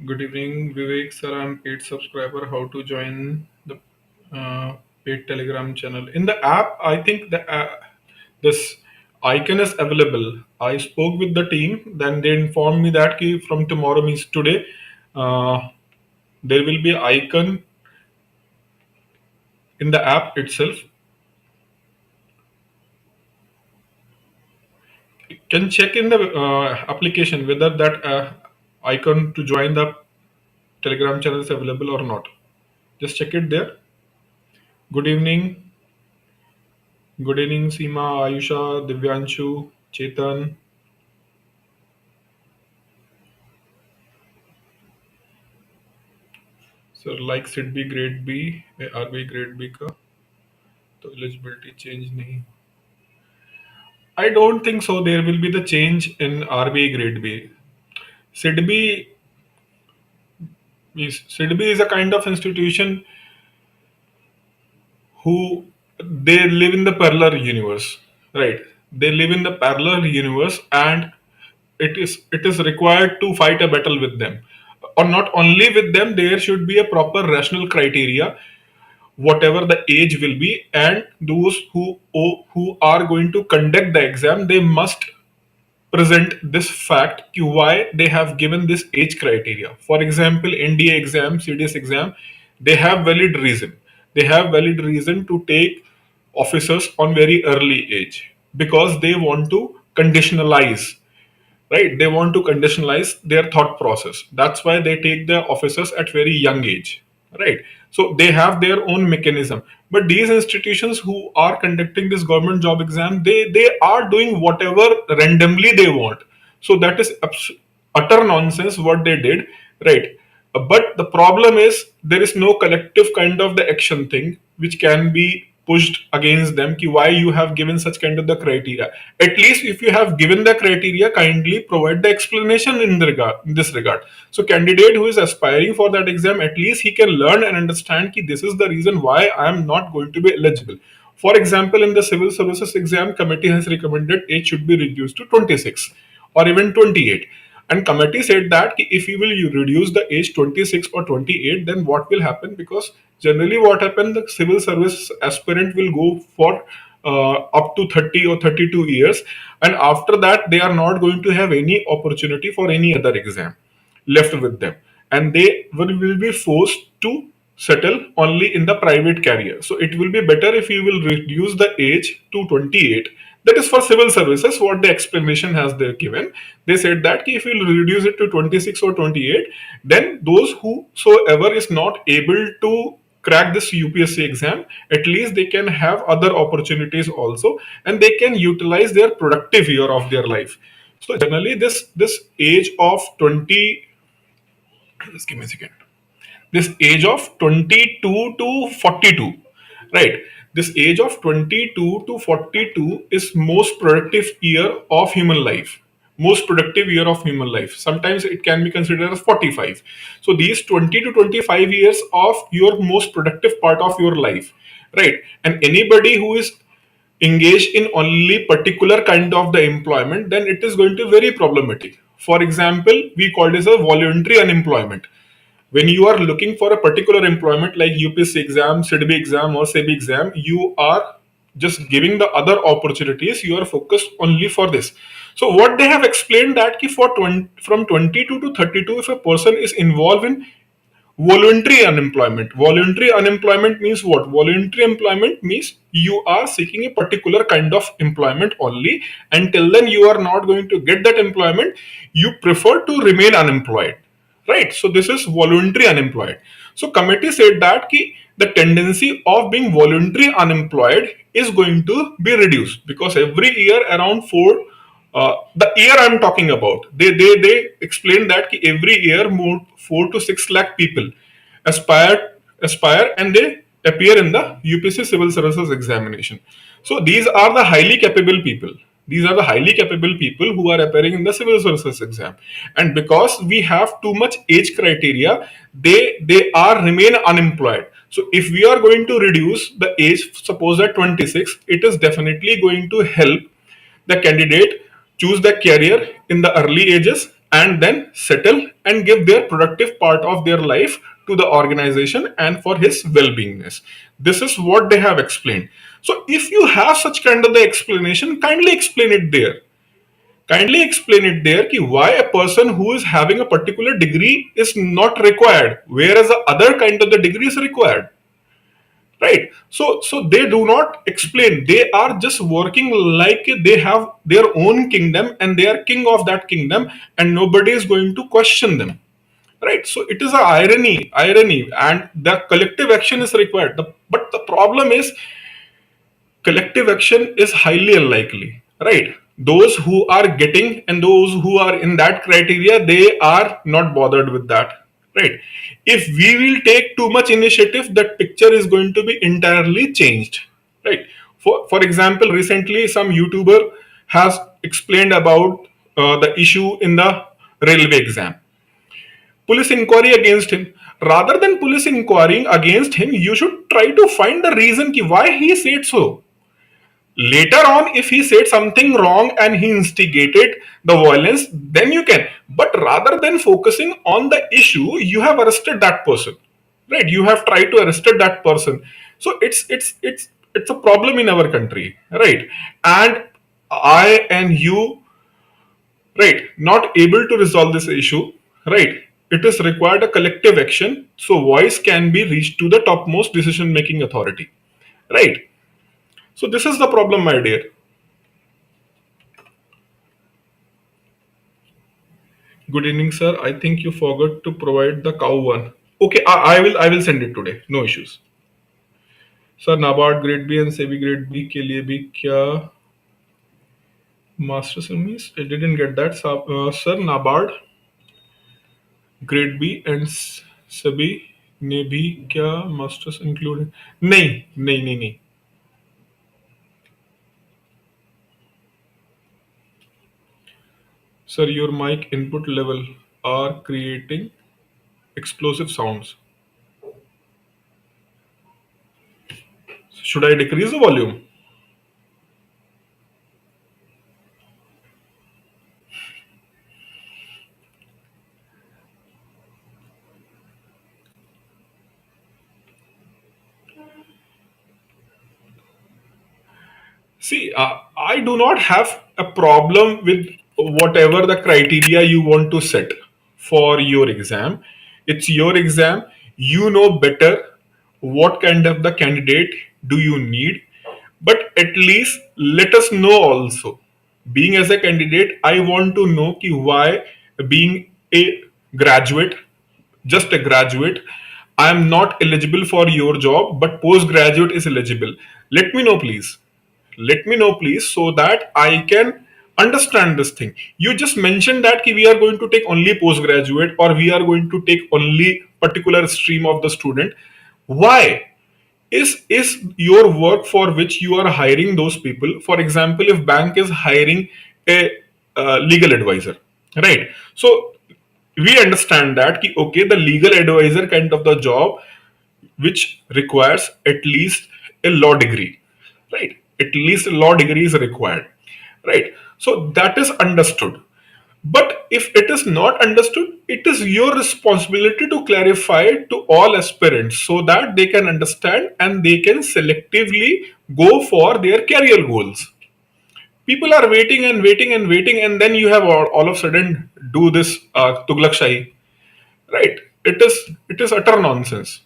Good evening, Vivek sir. I'm paid subscriber. How to join the paid Telegram channel? In the app, I think this icon is available. I spoke with the team. Then they informed me that from tomorrow means today, uh, there will be icon in the app itself. Can check in the application whether that icon to join the Telegram channel is available or not. Just check it there. Good evening. Good evening, Seema, Ayusha, Divyanshu, Chetan. Sir, like SIDBI grade B, RBI grade B का तो eligibility change नहीं. I don't think so. There will be the change in RBI grade B. SIDBI SIDBI is a kind of institution who they live in the parallel universe, right? They live in the parallel universe, and it is required to fight a battle with them, or not only with them. There should be a proper rational criteria whatever the age will be, and those who are going to conduct the exam, they must present this fact ki why they have given this age criteria. For example, NDA exam, CDS exam, they have valid reason. They have valid reason to take officers on very early age because they want to conditionalize, right? They want to conditionalize their thought process. That's why they take the officers at very young age, right? So they have their own mechanism. But these institutions who are conducting this government job exam, they are doing whatever randomly they want. So that is utter nonsense what they did, right? But the problem is there is no collective kind of the action thing which can be pushed against them ki why you have given such kind of the criteria. At least if you have given the criteria, kindly provide the explanation in this regard. So candidate who is aspiring for that exam, at least he can learn and understand ki this is the reason why I am not going to be eligible. For example, in the civil services exam, committee has recommended age should be reduced to 26 or even 28. And committee said that if you will reduce the age 26 or 28, then what will happen? Because generally what happens, the civil service aspirant will go for up to 30 or 32 years, and after that they are not going to have any opportunity for any other exam left with them, and they will be forced to settle only in the private career. So it will be better if you will reduce the age to 28. That is for civil services what the explanation has they given. They said that if you will reduce it to 26 or 28, then those whosoever is not able to crack this UPSC exam, at least they can have other opportunities also, and they can utilize their productive year of their life. So generally this age of 20, just give me a second, this age of 22 to 42, right? This age of 22 to 42 is most productive year of human life. Most productive year of human life, sometimes it can be considered as 45. So these 20 to 25 years of your most productive part of your life, right? And anybody who is engaged in only particular kind of the employment, then it is going to be very problematic. For example, we call this a voluntary unemployment. When you are looking for a particular employment like UPSC exam, SIDBI exam, or SEBI exam, you are just giving the other opportunities. You are focused only for this. So what they have explained that for from 22 to 32, if a person is involved in voluntary unemployment. Voluntary unemployment means what? Voluntary employment means you are seeking a particular kind of employment only. Until then, you are not going to get that employment. You prefer to remain unemployed, right? So this is voluntary unemployed. So committee said that the tendency of being voluntary unemployed is going to be reduced because every year around the year I'm talking about, they explained that every year more 4 to 6 lakh people aspire and they appear in the UPSC civil services examination. So these are the highly capable people. These are the highly capable people who are appearing in the civil services exam. And because we have too much age criteria, they are remain unemployed. So if we are going to reduce the age, suppose at 26, it is definitely going to help the candidate choose the career in the early ages, and then settle and give their productive part of their life to the organization and for his well-beingness. This is what they have explained. So if you have such kind of the explanation, kindly explain it there. Kindly explain it there ki why a person who is having a particular degree is not required, whereas the other kind of the degree is required. Right? So they do not explain. They are just working like they have their own kingdom and they are king of that kingdom, and nobody is going to question them. Right? So it is a irony, and the collective action is required. But the problem is collective action is highly unlikely, right? Those who are getting and those who are in that criteria, they are not bothered with that, right? If we will take too much initiative, that picture is going to be entirely changed, right? For example, recently some YouTuber has explained about the issue in the railway exam. Police inquiry against him. Rather than police inquiring against him, you should try to find the reason ki why he said so. Later on, if he said something wrong and he instigated the violence, then you can. But rather than focusing on the issue, you have arrested that person, right? You have tried to arrest that person. So it's a problem in our country, right? And I and you, right, not able to resolve this issue, right? It is required a collective action so voice can be reached to the topmost decision making authority, right? So this is the problem, my dear. Good evening, sir. I think you forgot to provide the cow one. Okay, I will send it today. No issues. Sir NABARD grade B and SEBI grade B के लिए भी क्या masters means I didn't get that sir NABARD grade B and सभी ने भी क्या masters include नहीं नहीं नहीं नहीं sir your mic input level are creating explosive sounds. Should I decrease the volume? See, I do not have a problem with whatever the criteria you want to set for your exam. It's your exam. You know better what kind of the candidate do you need. But at least let us know also. Being as a candidate, I want to know ki why being a graduate, just a graduate, I am not eligible for your job, but postgraduate is eligible. Let me know, please. Let me know, please, so that I can understand this thing. You just mentioned that ki we are going to take only postgraduate or we are going to take only particular stream of the student. Why? Is your work for which you are hiring those people, for example, if bank is hiring a legal advisor, right? So we understand that ki, okay, the legal advisor kind of the job which requires at least a law degree, right? At least a law degree is required, right? So that is understood. But if it is not understood, it is your responsibility to clarify to all aspirants so that they can understand and they can selectively go for their career goals. People are waiting and waiting and waiting, and then you have all of a sudden do this Tughlaq Shahi, right? It is utter nonsense.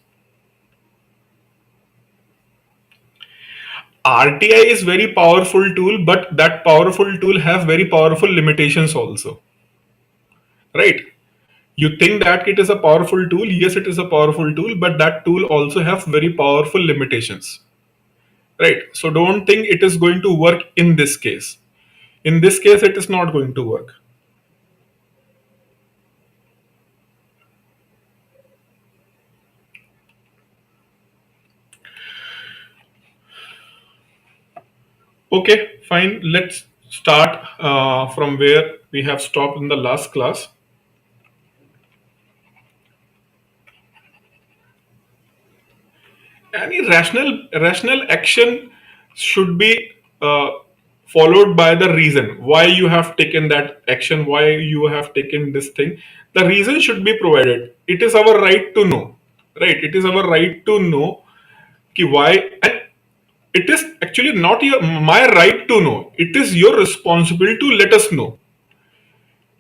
RTI is very powerful tool, but that powerful tool have very powerful limitations also, right? You think that it is a powerful tool. Yes, it is a powerful tool, but that tool also have very powerful limitations, right? So don't think it is going to work in this case. In this case, it is not going to work. Okay, fine. Let's start from where we have stopped in the last class. Any rational action should be followed by the reason why you have taken that action, why you have taken this thing. The reason should be provided. It is our right to know, right? It is our right to know ki why, and it is actually not my right to know. It is your responsibility to let us know.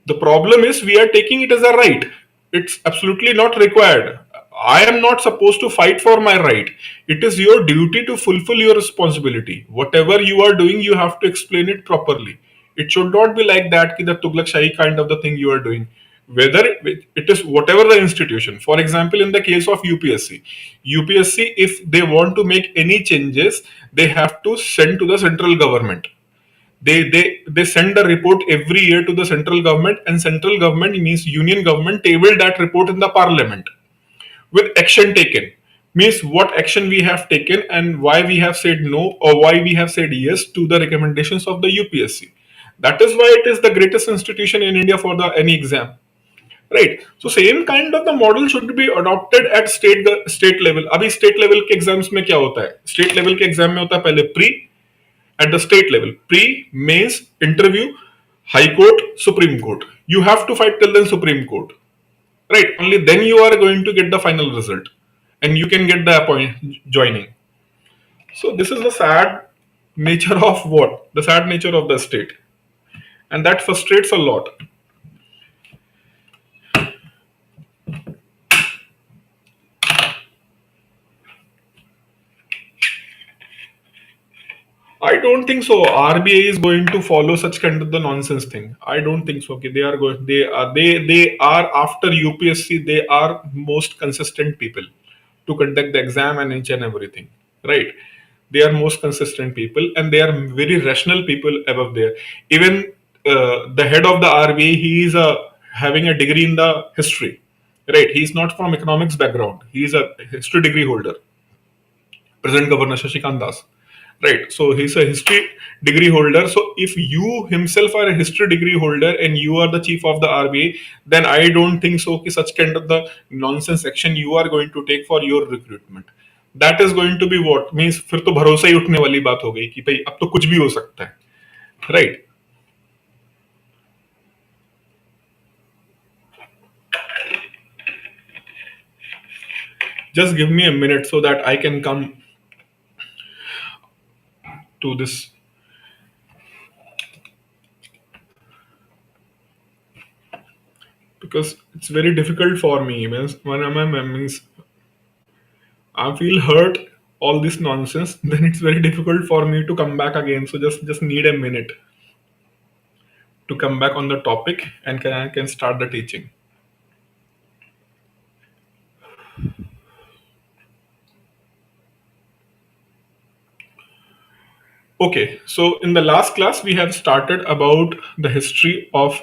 The problem is we are taking it as a right. It's absolutely not required. I am not supposed to fight for my right. It is your duty to fulfill your responsibility. Whatever you are doing, you have to explain it properly. It should not be like that, ki the Tughlaq Shahi kind of the thing you are doing. Whether it is whatever the institution. For example, in the case of UPSC, UPSC, if they want to make any changes, they have to send to the central government. They send a report every year to the central government, and central government means union government table that report in the parliament with action taken, means what action we have taken and why we have said no or why we have said yes to the recommendations of the UPSC. That is why it is the greatest institution in India for the any exam, right? So same kind of the model should be adopted at state level. अभी state level के exams में क्या होता है? State level के exam में होता है पहले pre, at the state level, pre, mains, interview, high court, supreme court. You have to fight till the supreme court, right? Only then you are going to get the final result, and you can get the joining. So this is the sad nature of what? The sad nature of the state, and that frustrates a lot. I don't think so. RBI is going to follow such kind of the nonsense thing. I don't think so. Okay, they are going. They are after UPSC. They are most consistent people to conduct the exam and each and everything. Right? They are most consistent people, and they are very rational people above there. Even the head of the RBI, he is having a degree in the history. Right? He is not from economics background. He is a history degree holder. Present Governor Shashikant Das. Right. So he's a history degree holder. So if you himself are a history degree holder and you are the chief of the RBI, then I don't think so कि such kind of the nonsense action you are going to take for your recruitment. That is going to be what means फिर तो भरोसा ही उठने वाली बात हो गई कि भाई अब तो कुछ भी हो सकता है. Right. Just give me a minute so that I can come to this. Because it's very difficult for me. Means when means I feel hurt all this nonsense, then it's very difficult for me to come back again. So just need a minute to come back on the topic and I can start the teaching. Okay, so in the last class we have started about the history of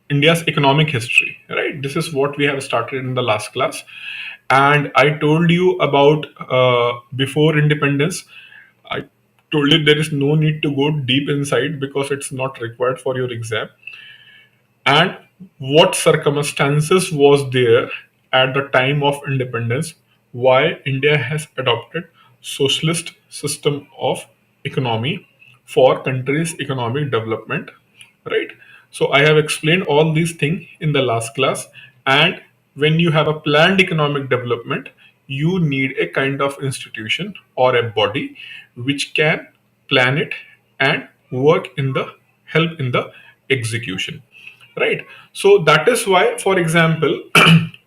India's economic history, right? This is what we have started in the last class, and I told you about before independence. I told you there is no need to go deep inside because it's not required for your exam, and what circumstances was there at the time of independence, why India has adopted socialist system of economy for country's economic development, right? So I have explained all these things in the last class, and when you have a planned economic development, you need a kind of institution or a body which can plan it and work in the help in the execution, right? So that is why, for example,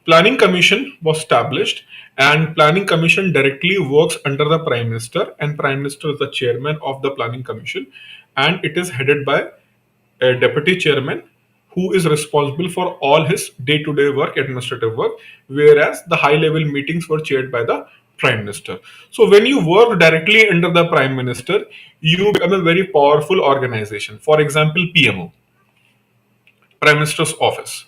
planning commission was established, and planning commission directly works under the prime minister, and prime minister is the chairman of the planning commission, and it is headed by a deputy chairman who is responsible for all his day-to-day work, administrative work, whereas the high level meetings were chaired by the prime minister. So when you work directly under the prime minister, you become a very powerful organization. For example, PMO, prime minister's office,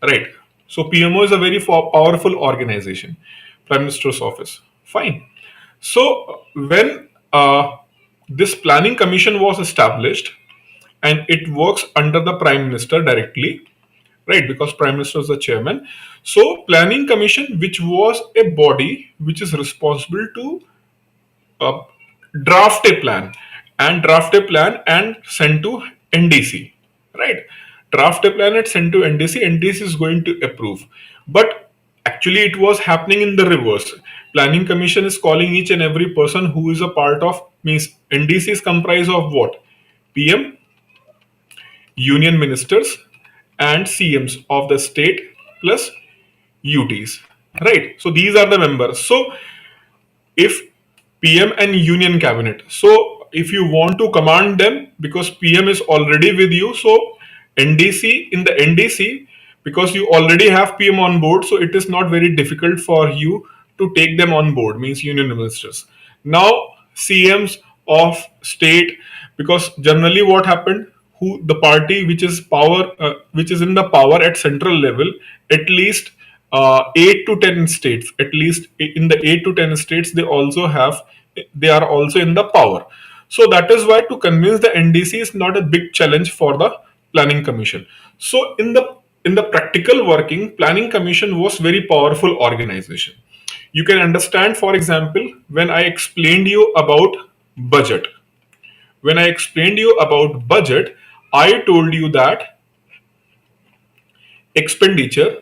right? So PMO is a very powerful organization, prime minister's office. Fine. So when this planning commission was established, and it works under the prime minister directly, right? Because prime minister is the chairman. So planning commission, which was a body which is responsible to uh, draft a plan and draft a plan and send to NDC, right? Draft a plan and send to NDC. NDC is going to approve. But actually, it was happening in the reverse. Planning Commission is calling each and every person who is a part of, means NDC is comprised of what? PM, union ministers, and CMs of the state plus UTs, right? So these are the members. So if PM and union cabinet, so if you want to command them, because PM is already with you, so NDC, in the NDC, because you already have PM on board, so it is not very difficult for you to take them on board, means union ministers. Now CMs of state, because generally what happened, who the party which is power, which is in the power at central level, at least 8 to 10 states, at least in the 8 to 10 states, they are also in the power. So that is why to convince the NDC is not a big challenge for the planning commission. So in the practical working, planning commission was very powerful organization. You can understand, for example, when I explained you about budget. When I explained you about budget, I told you that expenditure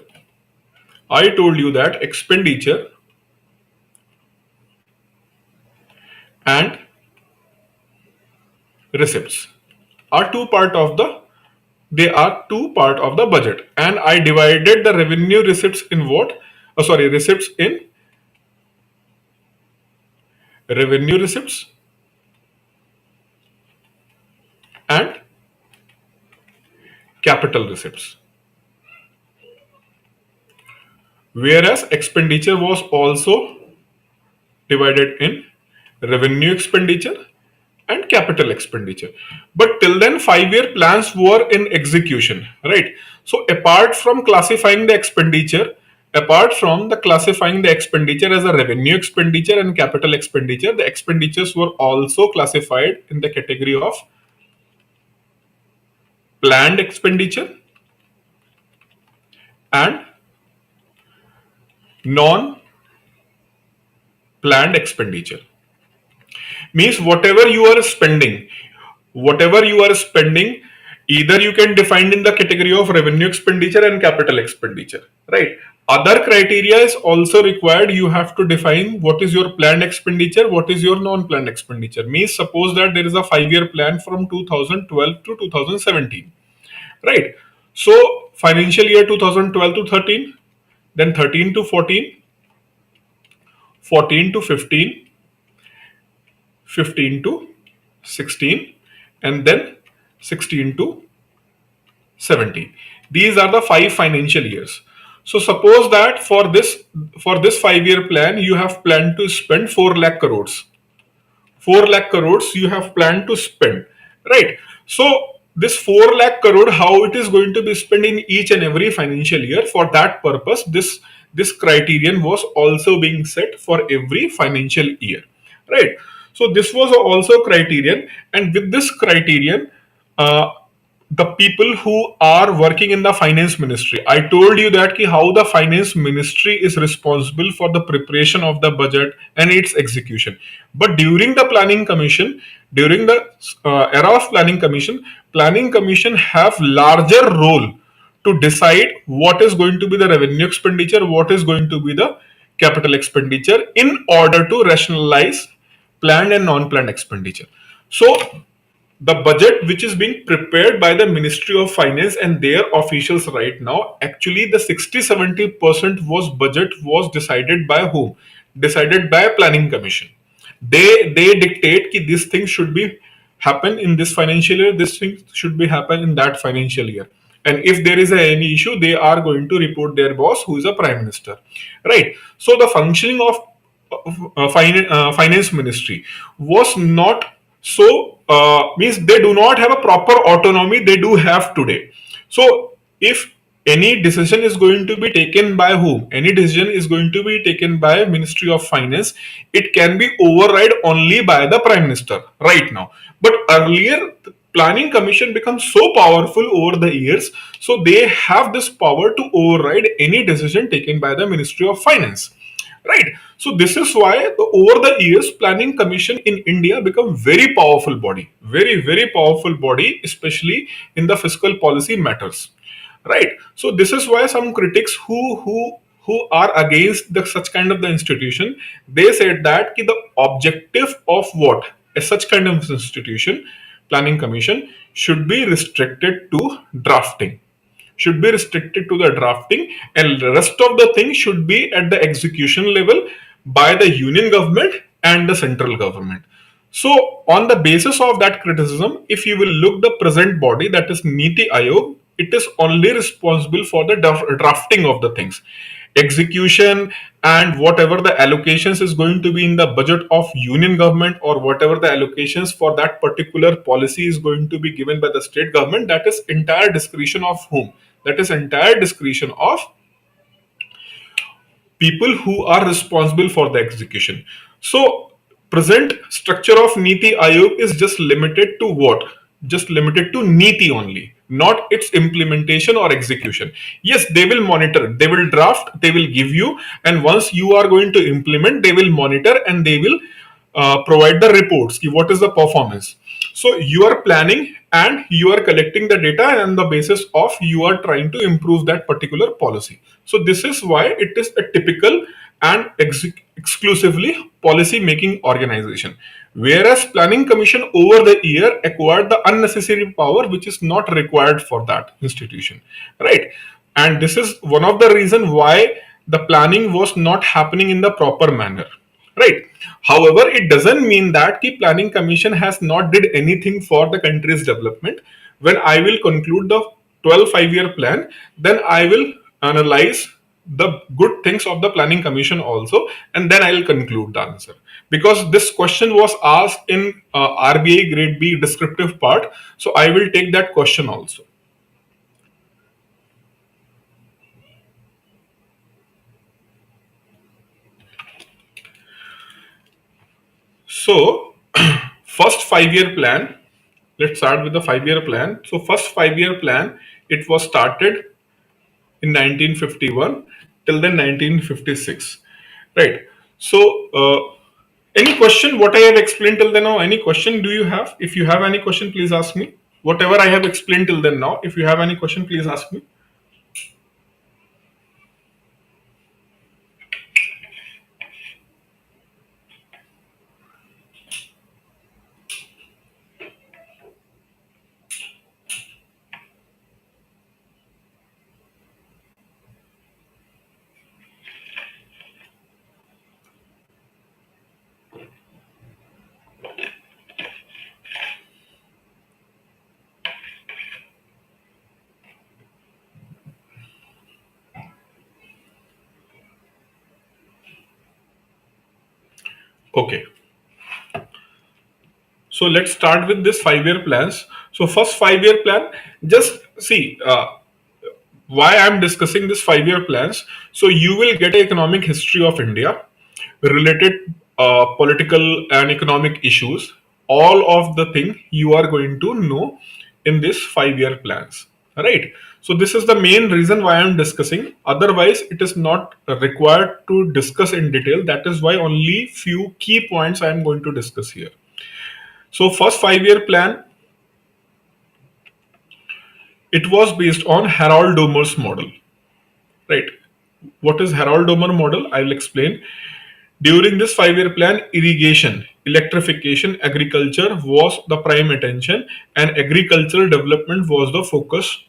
expenditure and receipts are two part of the budget, and I divided the revenue receipts in what? Receipts in revenue receipts and capital receipts. Whereas expenditure was also divided in revenue expenditure and capital expenditure. But till then, 5-year plans were in execution, right? So apart from the classifying the expenditure as a revenue expenditure and capital expenditure, the expenditures were also classified in the category of planned expenditure and non planned expenditure. Means whatever you are spending, either you can define in the category of revenue expenditure and capital expenditure, right? Other criteria is also required. You have to define what is your planned expenditure, what is your non-planned expenditure. Means suppose that there is a 5-year plan from 2012 to 2017, right? So financial year 2012 to 13, then 13 to 14, 14 to 15, 15 to 16, and then 16 to 17. These are the 5 financial years. So suppose that for this 5-year plan, you have planned to spend 4 lakh crores. 4 lakh crores you have planned to spend, right? So this 4 lakh crore, how it is going to be spent in each and every financial year, for that purpose this criterion was also being set for every financial year, right? So this was also criterion, and with this criterion, uh, the people who are working in the finance ministry, I told you that how the finance ministry is responsible for the preparation of the budget and its execution. But during the planning commission, during the era of planning commission have larger role to decide what is going to be the revenue expenditure, what is going to be the capital expenditure, in order to rationalize planned and non-planned expenditure. So the budget which is being prepared by the Ministry of Finance and their officials right now, actually the 60-70% was budget was decided by whom? Decided by planning commission. They dictate ki this thing should be happen in this financial year, this thing should be happen in that financial year. And if there is any issue, they are going to report their boss, who is a prime minister, right? So the functioning of finance ministry was not so, means they do not have a proper autonomy they do have today. So if any decision is going to be taken by whom, any decision is going to be taken by Ministry of Finance, it can be override only by the prime minister right now. But earlier the planning commission becomes so powerful over the years, so they have this power to override any decision taken by the Ministry of Finance, right? So this is why over the years planning commission in India become very powerful body, very powerful body, especially in the fiscal policy matters, right? So this is why some critics who are against the such kind of the institution, they said that ki the objective of what a such kind of institution, planning commission, should be restricted to drafting, should be restricted to the drafting, and the rest of the thing should be at the execution level by the union government and the central government. So on the basis of that criticism, if you will look the present body, that is Niti Ayog, it is only responsible for the drafting of the things. Execution and whatever the allocations is going to be in the budget of union government, or whatever the allocations for that particular policy is going to be given by the state government, that is entire discretion of whom? That is entire discretion of people who are responsible for the execution. So present structure of Niti Ayog is just limited to what? Just limited to Niti only, not its implementation or execution. Yes, they will monitor, they will draft, they will give you, and once you are going to implement, they will monitor and they will provide the reports. What is the performance? So you are planning and you are collecting the data, and on the basis of you are trying to improve that particular policy. So this is why it is a typical and exclusively policy making organization. Whereas planning commission over the year acquired the unnecessary power which is not required for that institution, right? And this is one of the reason why the planning was not happening in the proper manner, right? However, it doesn't mean that the planning commission has not did anything for the country's development. When I will conclude the 12 5-year plan, then I will analyze the good things of the planning commission also, and then I will conclude the answer, because this question was asked in RBI grade B descriptive part, so I will take that question also. So first 5-year plan, let's start with the 5-year plan. So first 5-year plan, it was started in 1951 till then 1956, right? So any question what I have explained till then now? Any question do you have? If you have any question, please ask me. Whatever I have explained till then now, if you have any question, please ask me. Okay, so let's start with this 5-year plans. So first 5-year plan, just see why I'm discussing this 5-year plans. So you will get an economic history of India, related political and economic issues. All of the thing you are going to know in this 5-year plans, right? So this is the main reason why I'm discussing. Otherwise, it is not required to discuss in detail. That is why only few key points I am going to discuss here. So first 5-year plan, it was based on Harold Domer's model, right? What is Harold Domer model? I will explain. During this 5-year plan, irrigation, electrification, agriculture was the prime attention, and agricultural development was the focus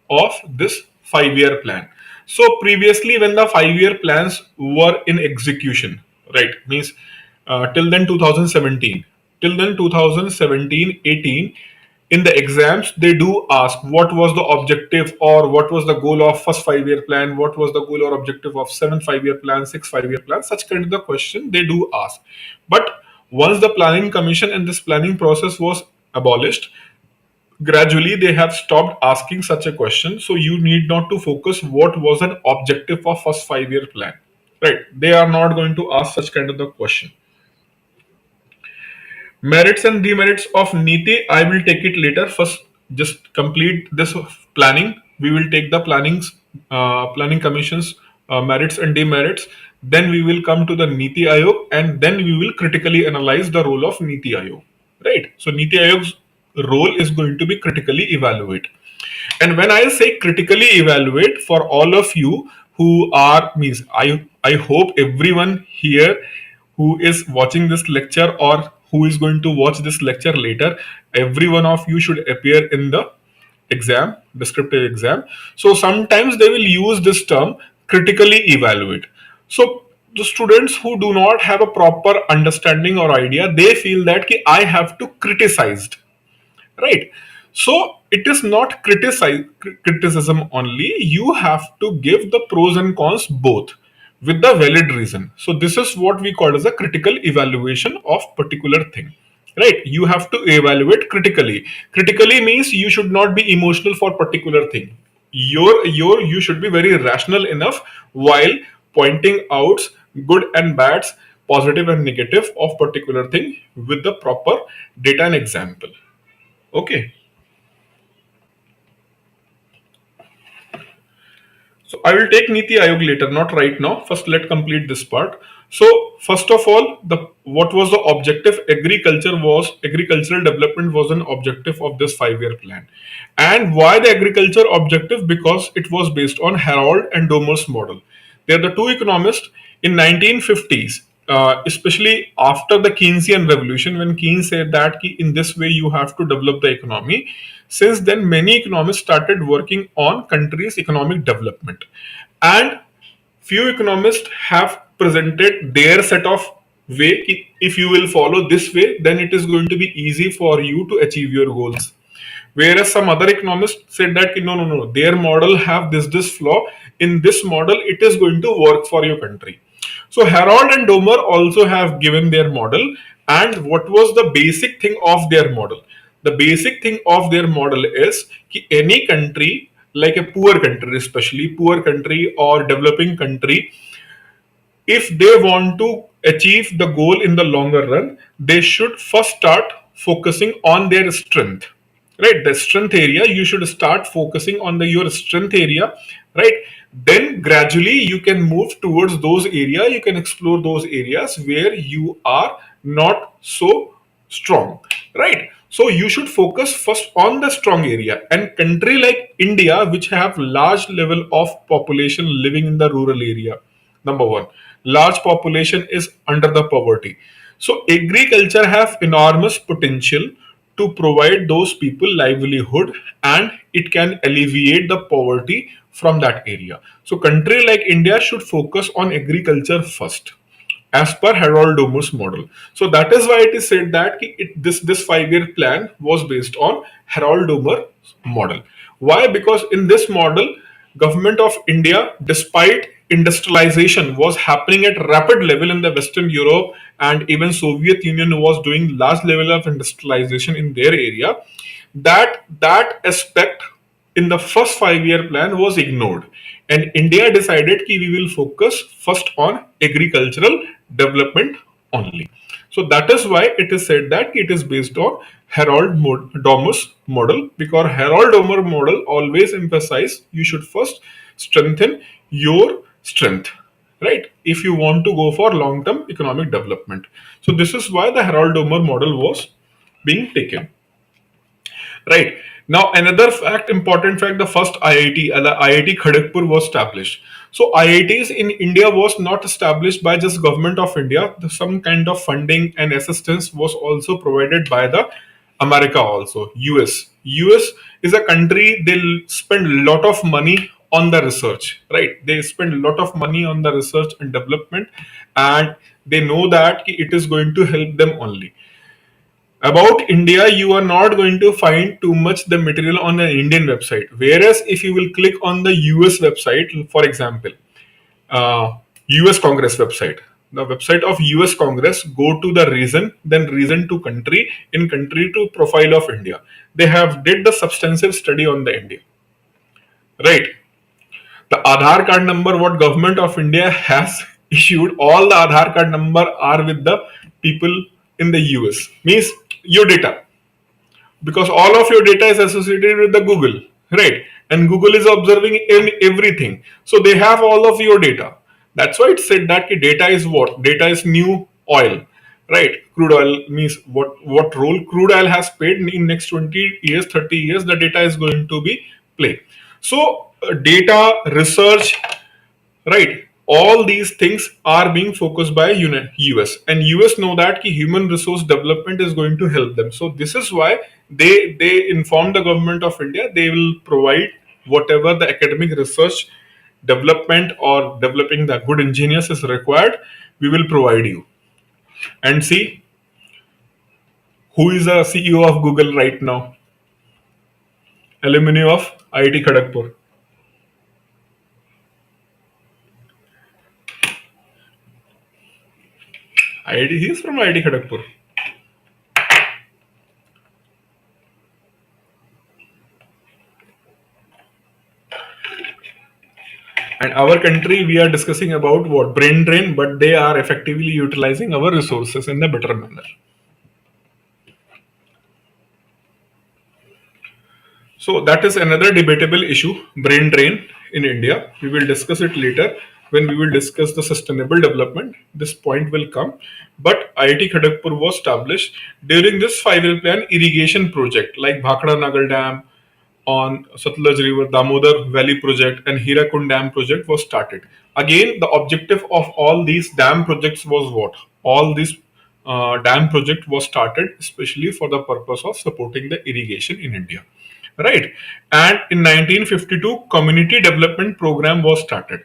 of this 5-year plan. So previously, when the 5-year plans were in execution, right, means till then 2017, till then 2017-18, in the exams they do ask what was the objective or what was the goal of first 5-year plan, what was the goal or objective of 7 5-year plan, 6 5-year plan, such kind of the question they do ask. But once the planning commission and this planning process was abolished, gradually they have stopped asking such a question. So you need not to focus what was an objective of first 5-year plan, right? They are not going to ask such kind of the question. Merits and demerits of Niti, I will take it later. First, just complete this planning. We will take the planning commission's merits and demerits. Then we will come to the Niti Ayog, and then we will critically analyze the role of Niti Ayog. Right. So Niti Ayog's role is going to be critically evaluate. And when I say critically evaluate, for all of you who are means I hope everyone here who is watching this lecture or who is going to watch this lecture later, every one of you should appear in the exam, descriptive exam. So sometimes they will use this term critically evaluate. So the students who do not have a proper understanding or idea, they feel that ki I have to criticize, right? So it is not criticism only. You have to give the pros and cons both with the valid reason. So this is what we call as a critical evaluation of particular thing, right? You have to evaluate critically. Critically means you should not be emotional for particular thing. You should be very rational enough while pointing out good and bads, positive and negative of particular thing with the proper data and example. Okay. So I will take Niti Ayog later, not right now. First, let complete this part. So first of all, the what was the objective? Agricultural development was an objective of this 5-year plan. And why the agriculture objective? Because it was based on Harold and Domer's model. They are the two economists in 1950s, especially after the Keynesian revolution, when Keynes said that in this way you have to develop the economy. Since then, many economists started working on countries' economic development, and few economists have presented their set of way. If you will follow this way, then it is going to be easy for you to achieve your goals. Whereas some other economists said that no, their model have this flaw. In this model, it is going to work for your country. So Harold and Domer also have given their model. And what was the basic thing of their model? The basic thing of their model is that any country, like a poor country, especially poor country or developing country, if they want to achieve the goal in the longer run, they should first start focusing on their strength. Right, the strength area, you should start focusing on your strength area, right? Then gradually you can move towards those areas, you can explore those areas where you are not so strong, right? So you should focus first on the strong area. And country like India, which have large level of population living in the rural area, number one, large population is under the poverty. So agriculture have enormous potential to provide those people livelihood, and it can alleviate the poverty from that area. So country like India should focus on agriculture first, as per Harold Domer's model. So that is why it is said that this 5-year plan was based on Harold Domer's model. Why? Because in this model, government of India, despite industrialization was happening at rapid level in the Western Europe, and even Soviet Union was doing large level of industrialization in their area, that aspect in the first 5-year plan was ignored, and India decided that we will focus first on agricultural development only. So that is why it is said that it is based on Domer's model, because Harold Domer model always emphasize you should first strengthen your strength, right, if you want to go for long term economic development. So this is why the Harold Domer model was being taken. Right. Now, another fact, important fact, the first IIT, the IIT Kharagpur was established. So IITs in India was not established by just government of India. Some kind of funding and assistance was also provided by the America also, US. US is a country, they'll spend a lot of money on the research, right? They spend a lot of money on the research and development, and they know that it is going to help them only. About India, you are not going to find too much the material on an Indian website. Whereas if you will click on the US website, for example, US Congress website, the website of US Congress, go to the region, then region to country, in country to profile of India. They have did the substantive study on the India, right? The Aadhaar card number what government of India has issued, all the Aadhaar card number are with the people in the US. Means your data, because all of your data is associated with the Google, right? and Google is observing in everything. So they have all of your data. That's why it said that data is what? Data is new oil, right? Crude oil means what role crude oil has played in next 20 years, 30 years, the data is going to be play. So data, research, right, all these things are being focused by US, and US know that human resource development is going to help them. So this is why they inform the government of India they will provide whatever the academic research development or developing the good engineers is required. We will provide you. And see who is the CEO of Google right now? Alumni of IIT Kharagpur. IIT, he is from IIT Kharagpur. And our country, we are discussing about what? Brain drain, but they are effectively utilizing our resources in a better manner. So that is another debatable issue, brain drain in India. We will discuss it later when we will discuss the sustainable development. This point will come. But IIT Kharagpur was established during this 5-year plan irrigation project like Bhakra Nagal Dam, on Satluj River, Damodar Valley project, and Hirakund Dam project was started. Again, the objective of all these dam projects was what? All these dam project was started especially for the purpose of supporting the irrigation in India, right? And in 1952, community development program was started.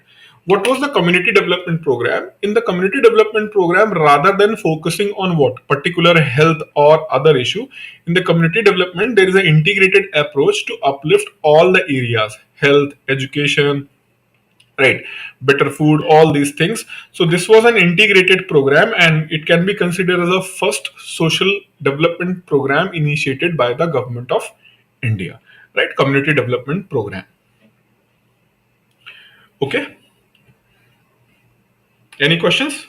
What was the community development program? In the community development program, rather than focusing on what particular health or other issue, in the community development there is an integrated approach to uplift all the areas: health, education, right, better food, all these things. So this was an integrated program, and it can be considered as a first social development program initiated by the government of India, right? Community development program. Okay, any questions?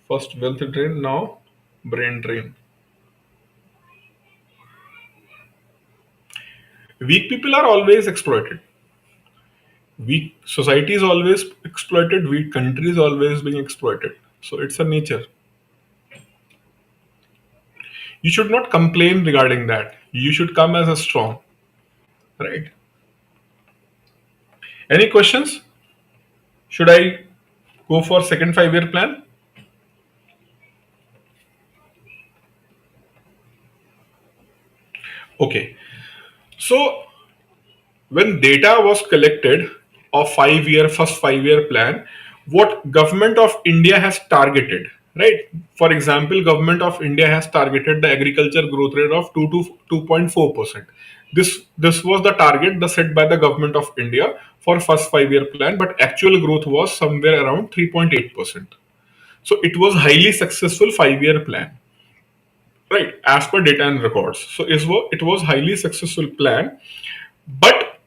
First wealth drain, now brain drain. Weak people are always exploited. Weak society is always exploited. Weak country is always being exploited. So it's a nature. You should not complain regarding that. You should come as a strong, right? Any questions? Should I go for second 5-year plan? Okay. So when data was collected of 5-year first 5-year plan, what government of India has targeted, right? For example, government of India has targeted the agriculture growth rate of 2 to 2.4%. This was the target set by the government of India for first 5-year plan, but actual growth was somewhere around 3.8%. So it was highly successful 5-year plan, right, as per data and records. So it was highly successful plan. But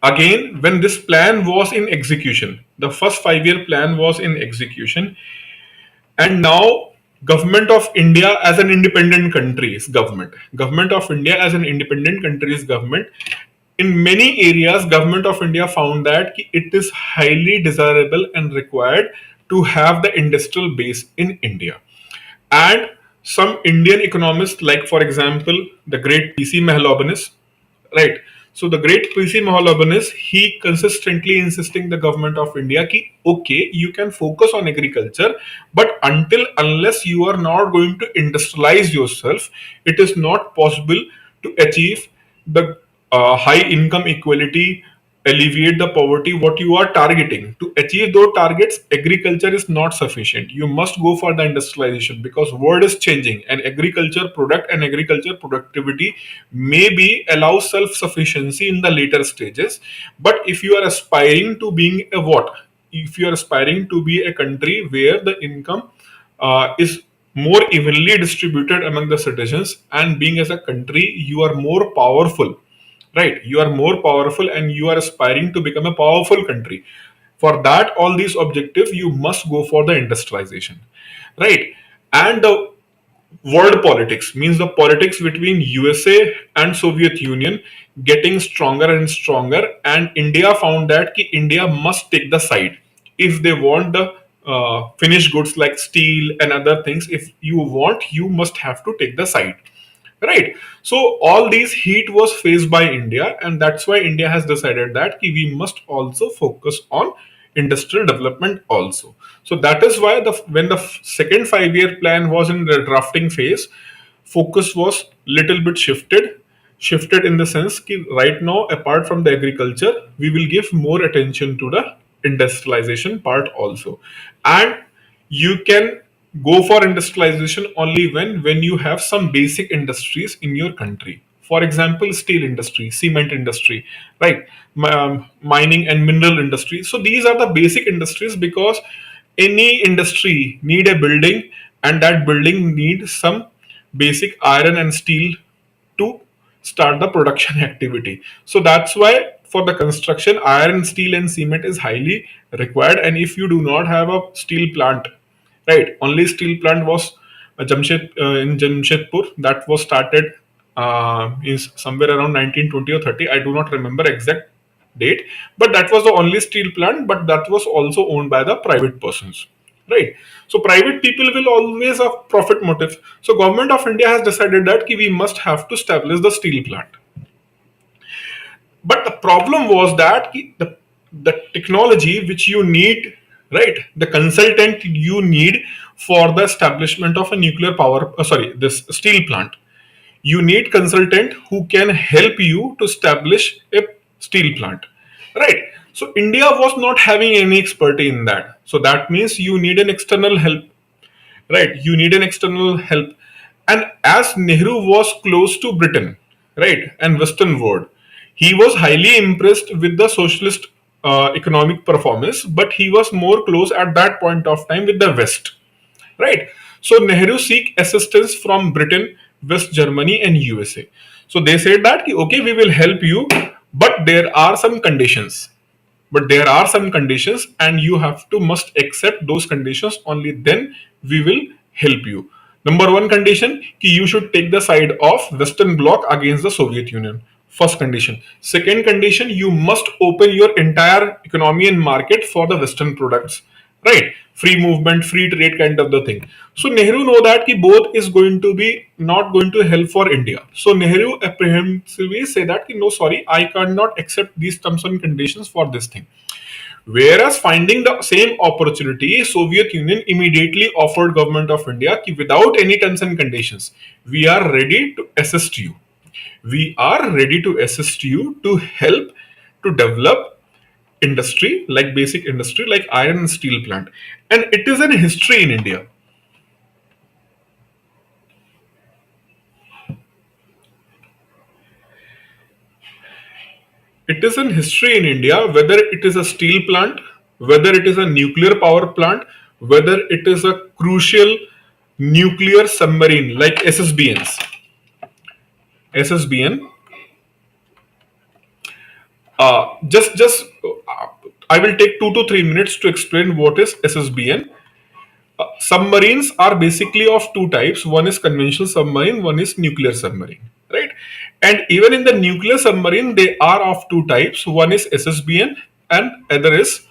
again, when this plan was in execution, the first 5-year plan was in execution, and now government of India as an independent country is government of India as an independent country is government. In many areas, government of India found that it is highly desirable and required to have the industrial base in India. And some Indian economists, like for example the great PC Mahalabanis, right? So the great PC Mahalabanis, he consistently insisting the government of India ki okay, you can focus on agriculture, but unless you are not going to industrialize yourself, it is not possible to achieve the high income equality, alleviate the poverty what you are targeting. To achieve those targets, agriculture is not sufficient. You must go for the industrialization, because world is changing, and agriculture product and agriculture productivity maybe allow self sufficiency in the later stages. But if you are aspiring to being a what, if you are aspiring to be a country where the income is more evenly distributed among the citizens, and being as a country you are more powerful, right, you are more powerful and you are aspiring to become a powerful country. For that, all these objectives, you must go for the industrialization, right? And the world politics means the politics between USA and Soviet Union getting stronger and stronger, and India found that ki India must take the side if they want the finished goods like steel and other things. If you want, you must have to take the side, right? So all these heat was faced by India, and that's why India has decided that we must also focus on industrial development also. So that is why when the second 5 year plan was in the drafting phase, focus was little bit shifted in the sense that right now, apart from the agriculture, we will give more attention to the industrialization part also. And you can go for industrialization only when you have some basic industries in your country. For example, steel industry, cement industry, right? Mining and mineral industry. So these are the basic industries, because any industry need a building, and that building needs some basic iron and steel to start the production activity. So that's why for the construction, iron, steel, and cement is highly required. And if you do not have a steel plant, right, only steel plant was in Jamshedpur, that was started is somewhere around 1920 or 30. I do not remember exact date, but that was the only steel plant, but that was also owned by the private persons, right? So private people will always have profit motive. So government of India has decided that we must have to establish the steel plant. But the problem was that the technology which you need, right, the consultant you need for the establishment of a nuclear power, this steel plant, you need consultant who can help you to establish a steel plant, right? So India was not having any expertise in that. So that means you need an external help, right? You need an external help. And as Nehru was close to Britain, right, and Western world, he was highly impressed with the socialist economic performance, but he was more close at that point of time with the West, right? So Nehru seek assistance from Britain, West Germany, and USA. So they said that okay, we will help you, but there are some conditions. And you have to must accept those conditions. Only then we will help you. Number one condition, you should take the side of Western Bloc against the Soviet Union. First condition. Second condition, you must open your entire economy and market for the Western products, right? Free movement, free trade kind of the thing. So Nehru know that both is going to be not going to help for India. So Nehru apprehensively say that no, sorry, I cannot accept these terms and conditions for this thing. Whereas finding the same opportunity, Soviet Union immediately offered government of India without any terms and conditions, we are ready to assist you. We are ready to assist you to help to develop industry like basic industry like iron and steel plant. And it is an history in India. It is an history in India, whether it is a steel plant, whether it is a nuclear power plant, whether it is a crucial nuclear submarine like SSBN. I will take 2 to 3 minutes to explain what is SSBN. Submarines are basically of two types. One is conventional submarine, one is nuclear submarine, right? And even in the nuclear submarine, they are of two types. One is SSBN and other is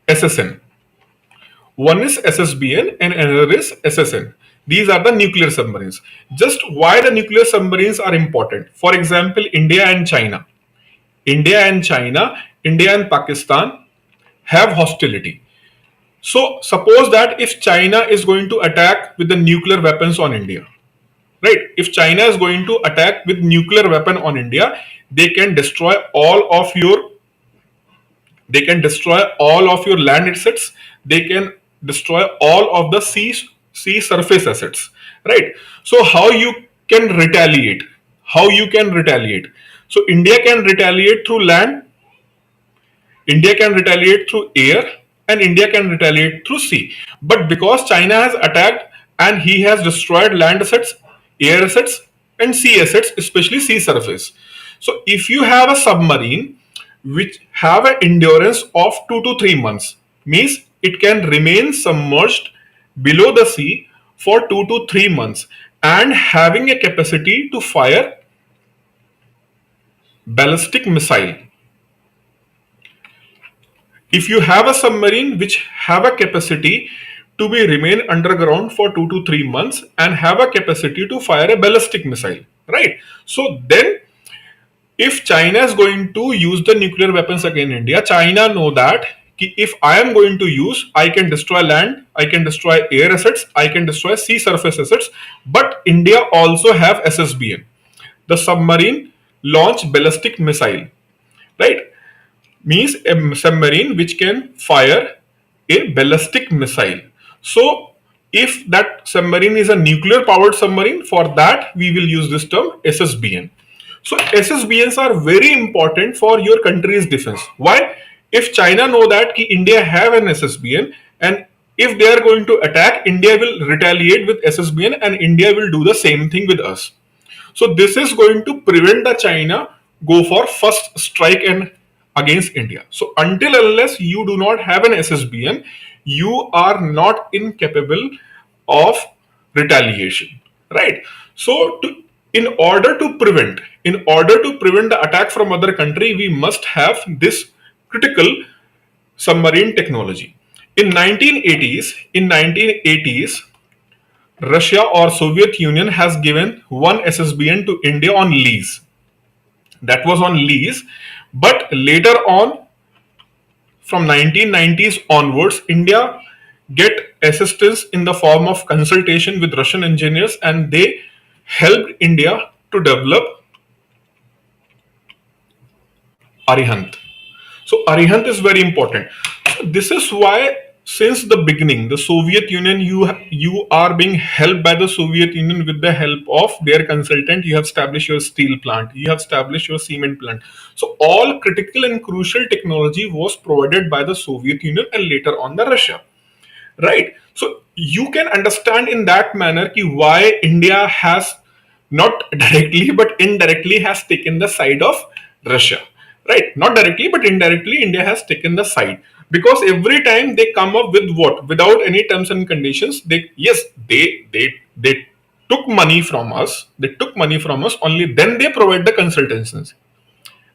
SSN. One is SSBN and another is SSN. These are the nuclear submarines. Just why the nuclear submarines are important? For example, India and China. India and Pakistan have hostility. So suppose that if China is going to attack with the nuclear weapons on India, right? If China is going to attack with nuclear weapon on India, they can destroy all of your land assets. They can destroy all of the sea surface assets, right? So how you can retaliate? So India can retaliate through land, India can retaliate through air, and India can retaliate through sea. But because China has attacked and he has destroyed land assets, air assets, and sea assets, especially sea surface. So if you have a submarine which have an endurance of 2 to 3 months. Means it can remain submerged below the sea for 2 to 3 months and having a capacity to fire ballistic missile. If you have a submarine which have a capacity to be remain underground for 2 to 3 months and have a capacity to fire a ballistic missile, right? So then if China is going to use the nuclear weapons against India, China know that if I am going to use, I can destroy land, I can destroy air assets, I can destroy sea surface assets, but India also have SSBN, the submarine launch ballistic missile, right? Means a submarine which can fire a ballistic missile. So if that submarine is a nuclear powered submarine, for that we will use this term SSBN. So SSBNs are very important for your country's defense. Why? If China know that India have an SSBN, and if they are going to attack, India will retaliate with SSBN and India will do the same thing with us. So this is going to prevent the China go for first strike and against India. So until unless you do not have an SSBN, you are not incapable of retaliation, right? So in order to prevent the attack from other country, we must have this critical submarine technology. In 1980s, Russia or Soviet Union has given one SSBN to India on lease. That was on lease, but later on, from 1990s onwards, India get assistance in the form of consultation with Russian engineers, and they helped India to develop Arihant. So Arihant is very important. So this is why since the beginning, the Soviet Union, you are being helped by the Soviet Union with the help of their consultant. You have established your steel plant, you have established your cement plant. So all critical and crucial technology was provided by the Soviet Union and later on the Russia, right? So you can understand in that manner why India has not directly but indirectly has taken the side of Russia, right? Not directly but indirectly, India has taken the side, because every time they come up with what, without any terms and conditions, they, yes, they took money from us, only then they provide the consultancies,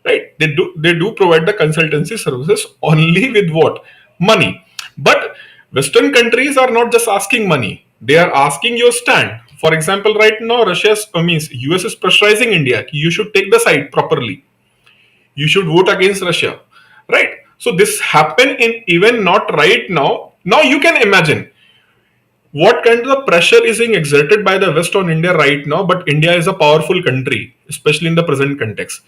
right? They do provide the consultancy services only with what, money. But Western countries are not just asking money, they are asking your stand. For example, right now Russia's means US is pressurizing India, you should take the side properly, you should vote against Russia, right? So this happen in even not right now. Now you can imagine what kind of pressure is being exerted by the West on India right now. But India is a powerful country, especially in the present context.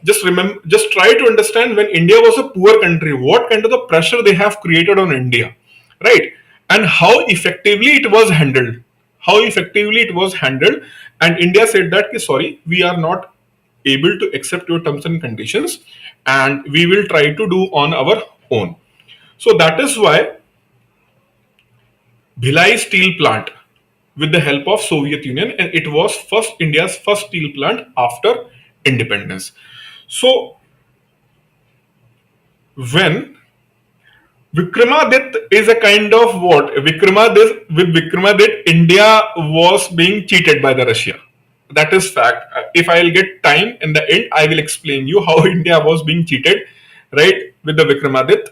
Just remember, just try to understand, when India was a poor country, what kind of the pressure they have created on India, right? And how effectively it was handled. And India said that, sorry, we are not able to accept your terms and conditions, and we will try to do on our own. So that is why Bhilai steel plant, with the help of Soviet Union, and it was first India's first steel plant after independence. So when Vikramaditya is a kind of what, Vikramaditya, India was being cheated by the Russia. That is fact. If I'll get time in the end, I will explain you how India was being cheated, right, with the Vikramaditya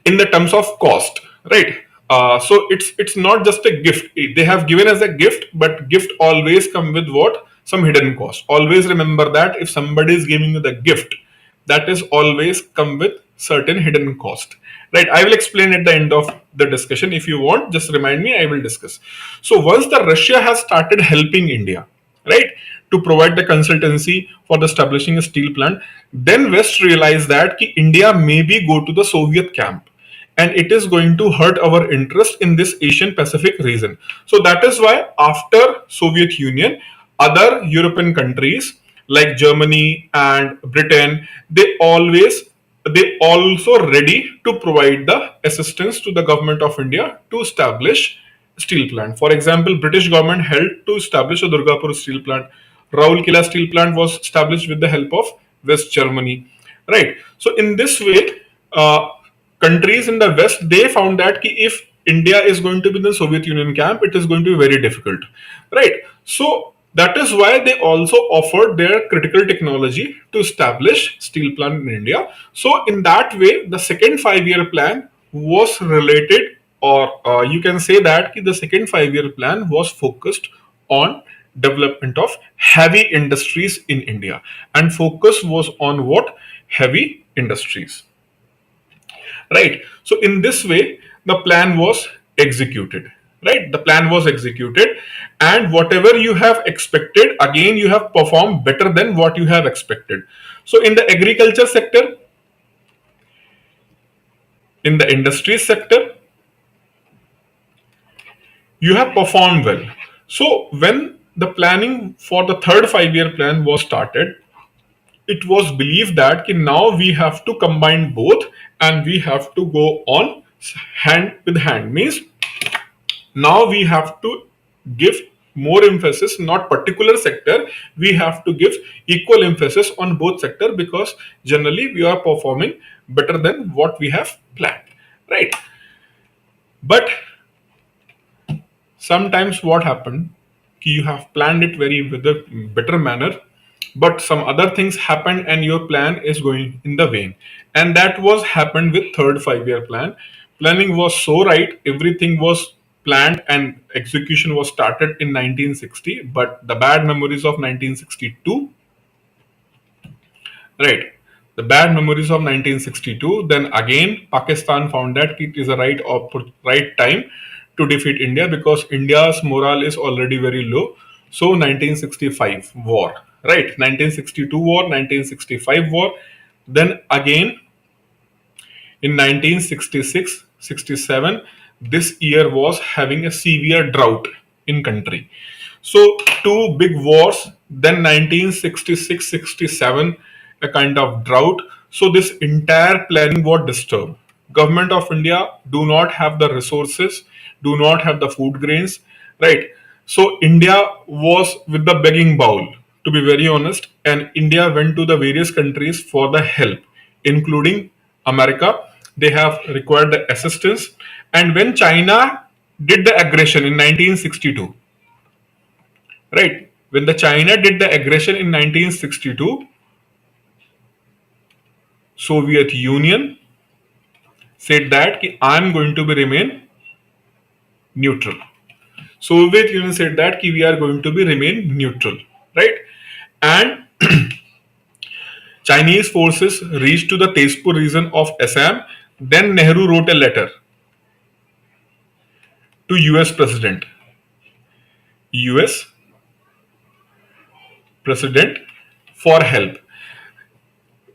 in the terms of cost, right? So it's not just a gift. They have given as a gift, but gift always come with what, some hidden cost. Always remember that if somebody is giving you the gift, that is always come with certain hidden cost, right? I will explain at the end of the discussion. If you want, just remind me, I will discuss. So once the Russia has started helping India, right, to provide the consultancy for the establishing a steel plant, then West realized that India maybe go to the Soviet camp, and it is going to hurt our interest in this Asian Pacific region. So that is why after Soviet Union, other European countries like Germany and Britain, they also ready to provide the assistance to the government of India to establish steel plant. For example, British government helped to establish a Durgapur steel plant. Raulkela steel plant was established with the help of West Germany. right? So in this way, uh, countries in the West, they found that if India is going to be in the Soviet Union camp, it is going to be very difficult, right? So that is why they also offered their critical technology to establish steel plant in India. So in that way, the second 5 year plan was related, or you can say that the second 5 year plan was focused on development of heavy industries in India, and focus was on what? Heavy industries, right? So in this way, the plan was executed, right? The plan was executed, and whatever you have expected, again you have performed better than what you have expected. So in the agriculture sector, in the industry sector, you have performed well. So when the planning for the third 5 year plan was started, it was believed that now we have to combine both, and we have to go on hand with hand. Means now we have to give more emphasis, not particular sector, we have to give equal emphasis on both sector, because generally we are performing better than what we have planned, right? But sometimes what happened, you have planned it very with a better manner, but some other things happened and your plan is going in the vain. And that was happened with third 5 year plan. Planning was so right, everything was planned and execution was started in 1960, but the bad memories of 1962, right? The bad memories of 1962. Then again, Pakistan found that it is a right time to defeat India, because India's morale is already very low. So 1965 war, right? 1962 war, 1965 war. Then again in 1966-67, this year was having a severe drought in country. So two big wars, then 1966-67, a kind of drought. So this entire planning was disturbed. Government of India do not have the resources, do not have the food grains, right? So India was with the begging bowl, to be very honest, and India went to the various countries for the help, including America. They have required the assistance. And when China did the aggression in 1962, right? When the China did the aggression in 1962, Soviet Union said that I'm going to be remain neutral. Soviet Union said that we are going to be remain neutral, right? And Chinese forces reached to the Tezpur region of Assam. Then Nehru wrote a letter to US President. US President for help.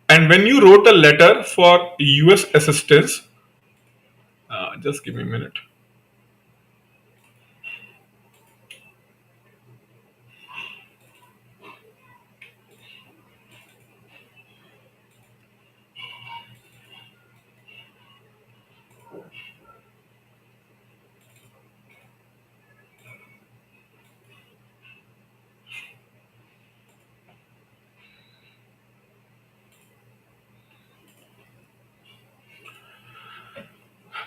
And when you wrote a letter for US assistance, just give me a minute.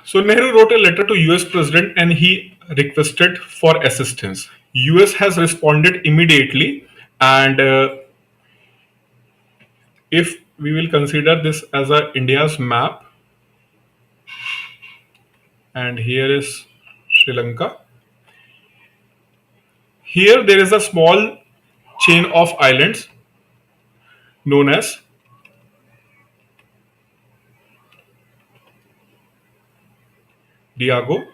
So Nehru wrote a letter to US President and he requested for assistance. US has responded immediately, and if we will consider this as a India's map, and here is Sri Lanka. Here there is a small chain of islands known as Diego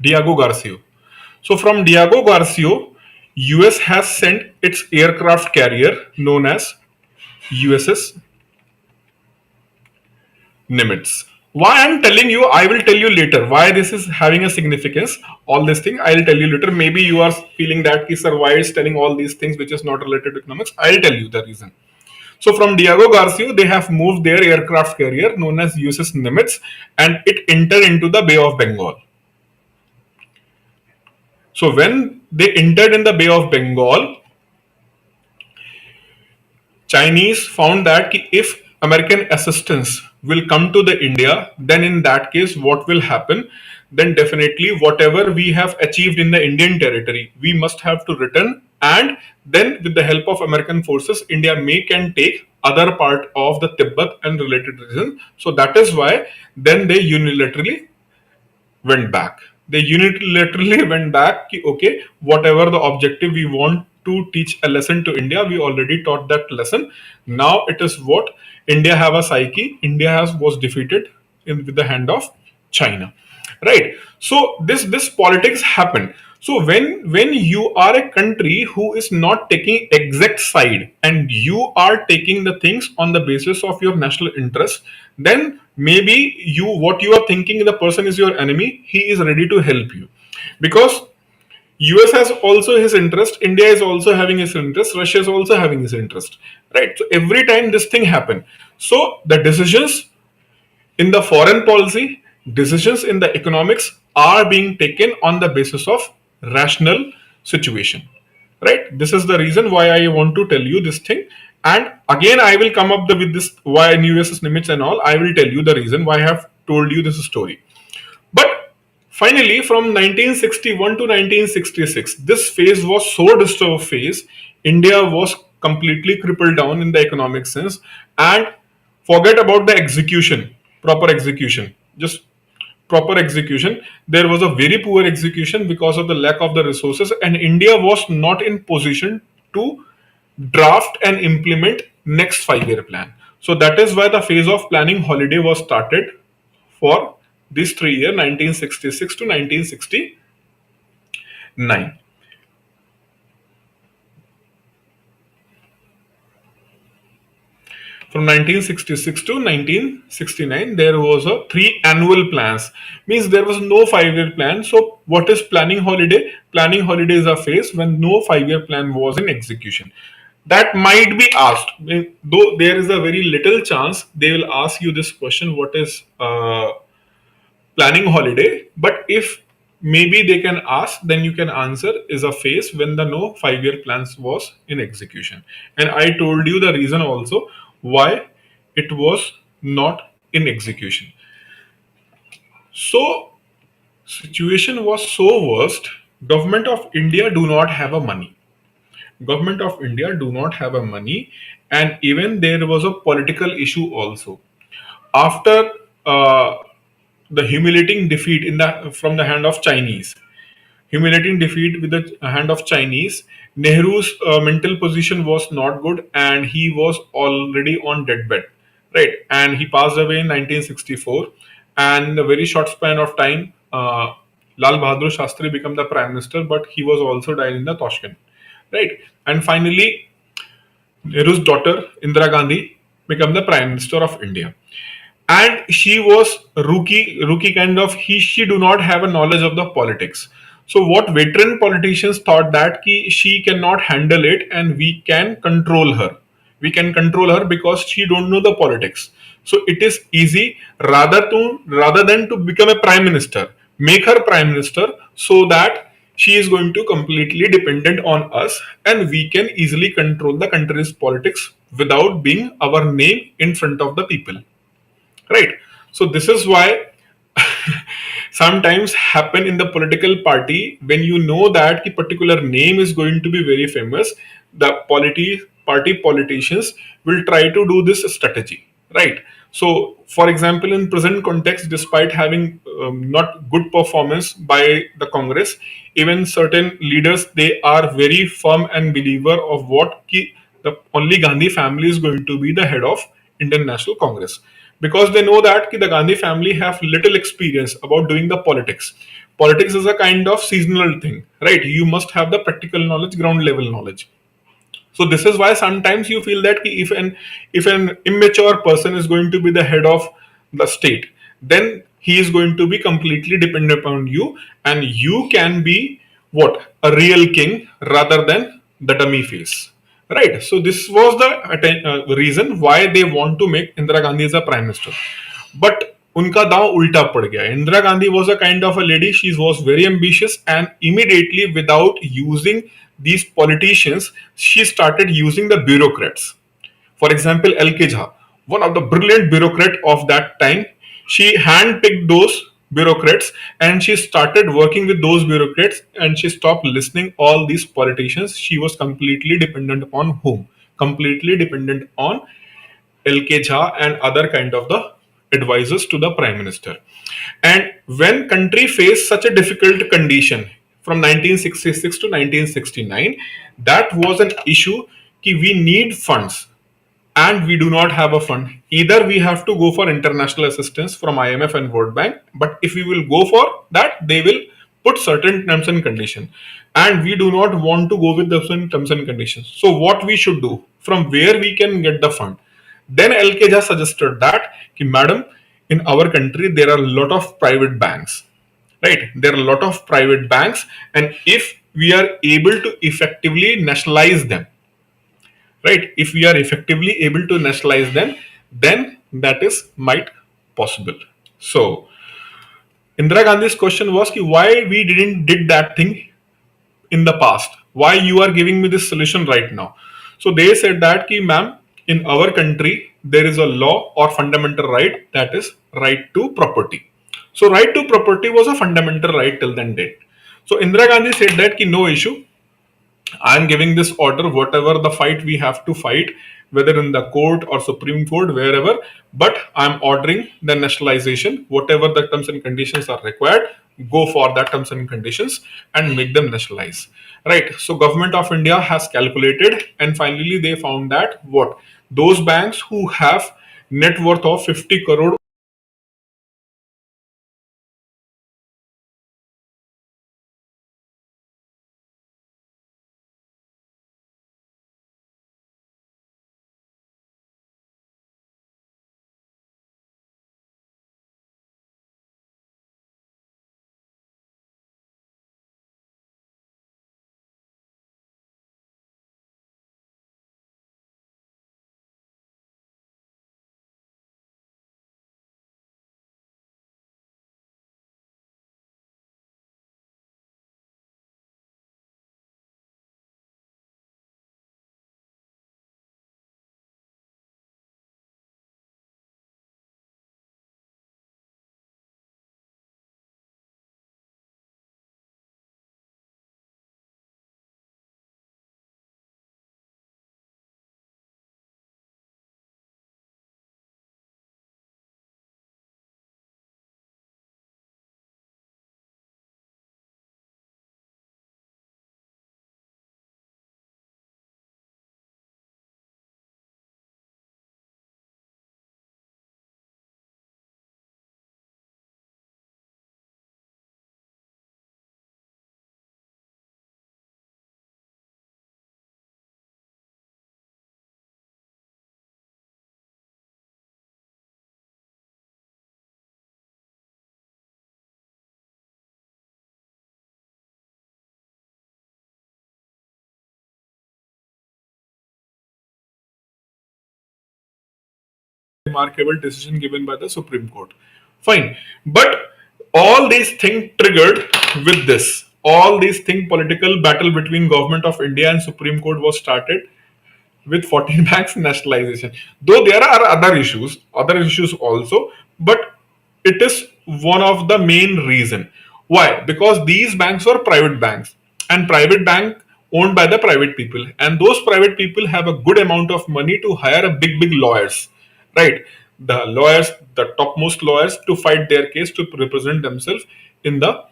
Diego Garcia. So from Diego Garcia, US has sent its aircraft carrier known as USS Nimitz. Why I'm telling you, I will tell you later why this is having a significance. All this thing I'll tell you later. Maybe you are feeling that sir, why is telling all these things which is not related to economics. I'll tell you the reason. So from Diego Garcia, they have moved their aircraft carrier known as USS Nimitz, and it entered into the Bay of Bengal. So when they entered in the Bay of Bengal, Chinese found that if American assistance will come to the India, then in that case, what will happen? Then definitely whatever we have achieved in the Indian territory, we must have to return. And then with the help of American forces, India may can take other part of the Tibet and related region. So that is why then they unilaterally went back. They unilaterally went back. Okay, whatever the objective we want to teach a lesson to India, we already taught that lesson. Now it is what India have a psyche. India has was defeated with the hand of China, right? So this politics happened. So when you are a country who is not taking exact side and you are taking the things on the basis of your national interest, then maybe what you are thinking the person is your enemy, he is ready to help you, because US has also his interest, India is also having his interest, Russia is also having his interest, right? So every time this thing happen, so the decisions in the foreign policy, decisions in the economics are being taken on the basis of rational situation. Right? This is the reason why I want to tell you this thing. And again, I will come up with this why New USS Nimitz and all. I will tell you the reason why I have told you this story. But finally, from 1961 to 1966, this phase was so disturbed phase. India was completely crippled down in the economic sense, and forget about the execution, proper execution. Just proper execution. There was a very poor execution because of the lack of the resources, and India was not in position to draft and implement next 5 year plan. So that is why the phase of planning holiday was started for this 3 year 1966 to 1969. From 1966 to 1969, there was a 3 annual plans. Means there was no 5 year plan. So what is planning holiday? Planning holiday is a phase when no 5 year plan was in execution. That might be asked, though there is a very little chance they will ask you this question: what is planning holiday? But if maybe they can ask, then you can answer is a phase when the no 5 year plans was in execution. And I told you the reason also why it was not in execution. So situation was so worst. Government of India do not have a money. Government of India do not have a money, and even there was a political issue also. After the humiliating defeat in the from the hand of Chinese, humiliating defeat with the hand of Chinese, Nehru's mental position was not good, and he was already on deathbed, right? And he passed away in 1964, and in a very short span of time, Lal Bahadur Shastri became the prime minister, but he was also died in the Tashkent, right? And finally, Nehru's daughter Indira Gandhi became the prime minister of India, and she was rookie kind of, she do not have a knowledge of the politics. So what veteran politicians thought that she cannot handle it and we can control her because she don't know the politics. So it is easy, rather than to become a prime minister, make her prime minister, so that she is going to completely dependent on us and we can easily control the country's politics without being our name in front of the people, right? So this is why sometimes happen in the political party, when you know that a particular name is going to be very famous, the party politicians will try to do this strategy, right? So for example, in present context, despite having not good performance by the Congress, even certain leaders, they are very firm and believer of the only Gandhi family is going to be the head of Indian National Congress, because they know that the Gandhi family have little experience about doing the politics. Politics is a kind of seasonal thing, right? You must have the practical knowledge, ground level knowledge. So this is why sometimes you feel that if an immature person is going to be the head of the state, then he is going to be completely dependent upon you, and you can be what, a real king rather than the dummy face, right? So this was the reason why they want to make Indira Gandhi as a prime minister. But उनका दांव उल्टा पड़ गया. Indira Gandhi was a kind of a lady. She was very ambitious, and immediately, without using these politicians, she started using the bureaucrats. For example, LK Jha, one of the brilliant bureaucrat of that time, she handpicked those bureaucrats and she started working with those bureaucrats and she stopped listening all these politicians. She was completely dependent upon whom? Completely dependent on LK Jha and other kind of the advisors to the prime minister. And when country faced such a difficult condition from 1966 to 1969, that was an issue कि we need funds and we do not have a fund. Either we have to go for international assistance from IMF and World Bank, but if we will go for that, they will put certain terms and conditions. And we do not want to go with the certain terms and conditions. So what we should do? From where we can get the fund? Then LK just suggested that, ki, madam, in our country there are a lot of private banks, right? There are a lot of private banks, and if we are able to effectively nationalize them, right, if we are effectively able to nationalize them, then that is might possible. So Indira Gandhi's question was ki, why we didn't did that thing in the past, why you are giving me this solution right now? So they said that ki, ma'am, in our country there is a law or fundamental right, that is right to property. So right to property was a fundamental right till then date. So Indira Gandhi said that ki, no issue, I'm giving this order, whatever the fight we have to fight, whether in the court or Supreme Court, wherever, but I'm ordering the nationalization, whatever the terms and conditions are required, go for that terms and conditions and make them nationalize. Right. So Government of India has calculated and finally they found that what? Those banks who have net worth of 50 crore remarkable decision given by the Supreme Court. Fine. But all these things triggered with this. All these things, political battle between Government of India and Supreme Court was started with 14 banks nationalization. Though there are other issues also, but it is one of the main reason. Why? Because these banks were private banks and private bank owned by the private people, and those private people have a good amount of money to hire a big lawyers, right? The lawyers, the topmost lawyers, to fight their case, to represent themselves in the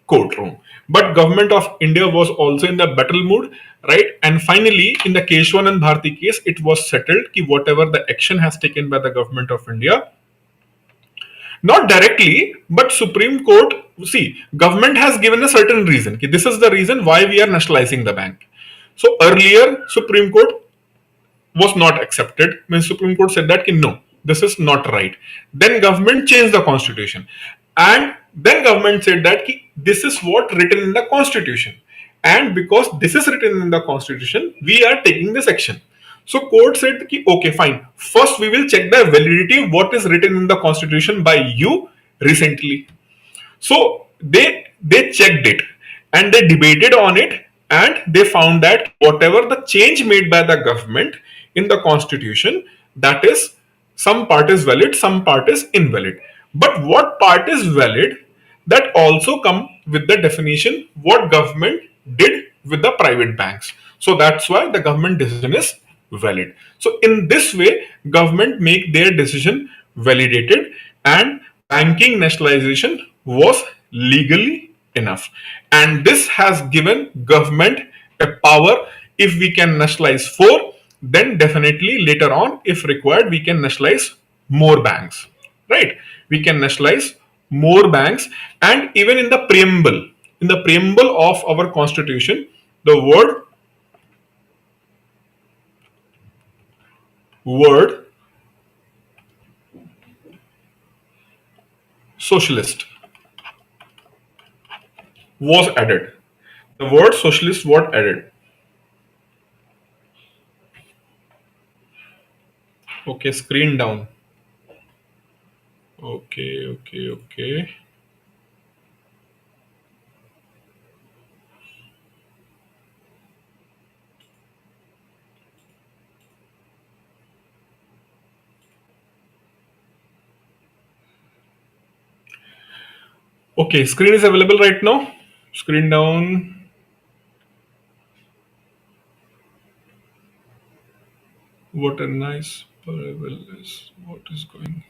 courtroom. But Government of India was also in the battle mood, right? And finally, in the Keshwan and Bharti case, it was settled that whatever the action has taken by the Government of India, not directly, but Supreme Court, see, government has given a certain reason. This is the reason why we are nationalizing the bank. So earlier, Supreme Court was not accepted. When Supreme Court said that no, this is not right. Then government changed the constitution, and then government said that this is what written in the constitution, and because this is written in the constitution, we are taking this action. So court said okay, fine. First, we will check the validity of what is written in the constitution by you recently. So they checked it and they debated on it, and they found that whatever the change made by the government in the constitution, that is, some part is valid, some part is invalid. But what part is valid, that also come with the definition what government did with the private banks. So that's why the government decision is valid. So in this way, government make their decision validated, and banking nationalization was legally enough. And this has given government a power. If we can nationalize four, then definitely later on, if required, we can nationalize more banks, right? We can nationalize more banks. And even in the preamble of our constitution, the word socialist was added. The word socialist was added. Okay, screen down. Okay. Okay, screen is available right now. Screen down. What a nice parable is. What is going?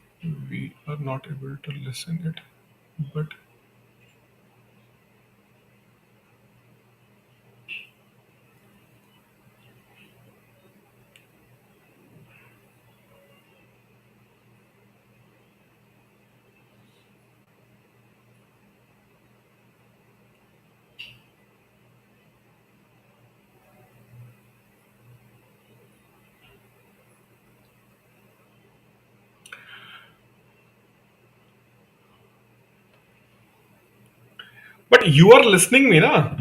We are not able to listen it, but you are listening me, na?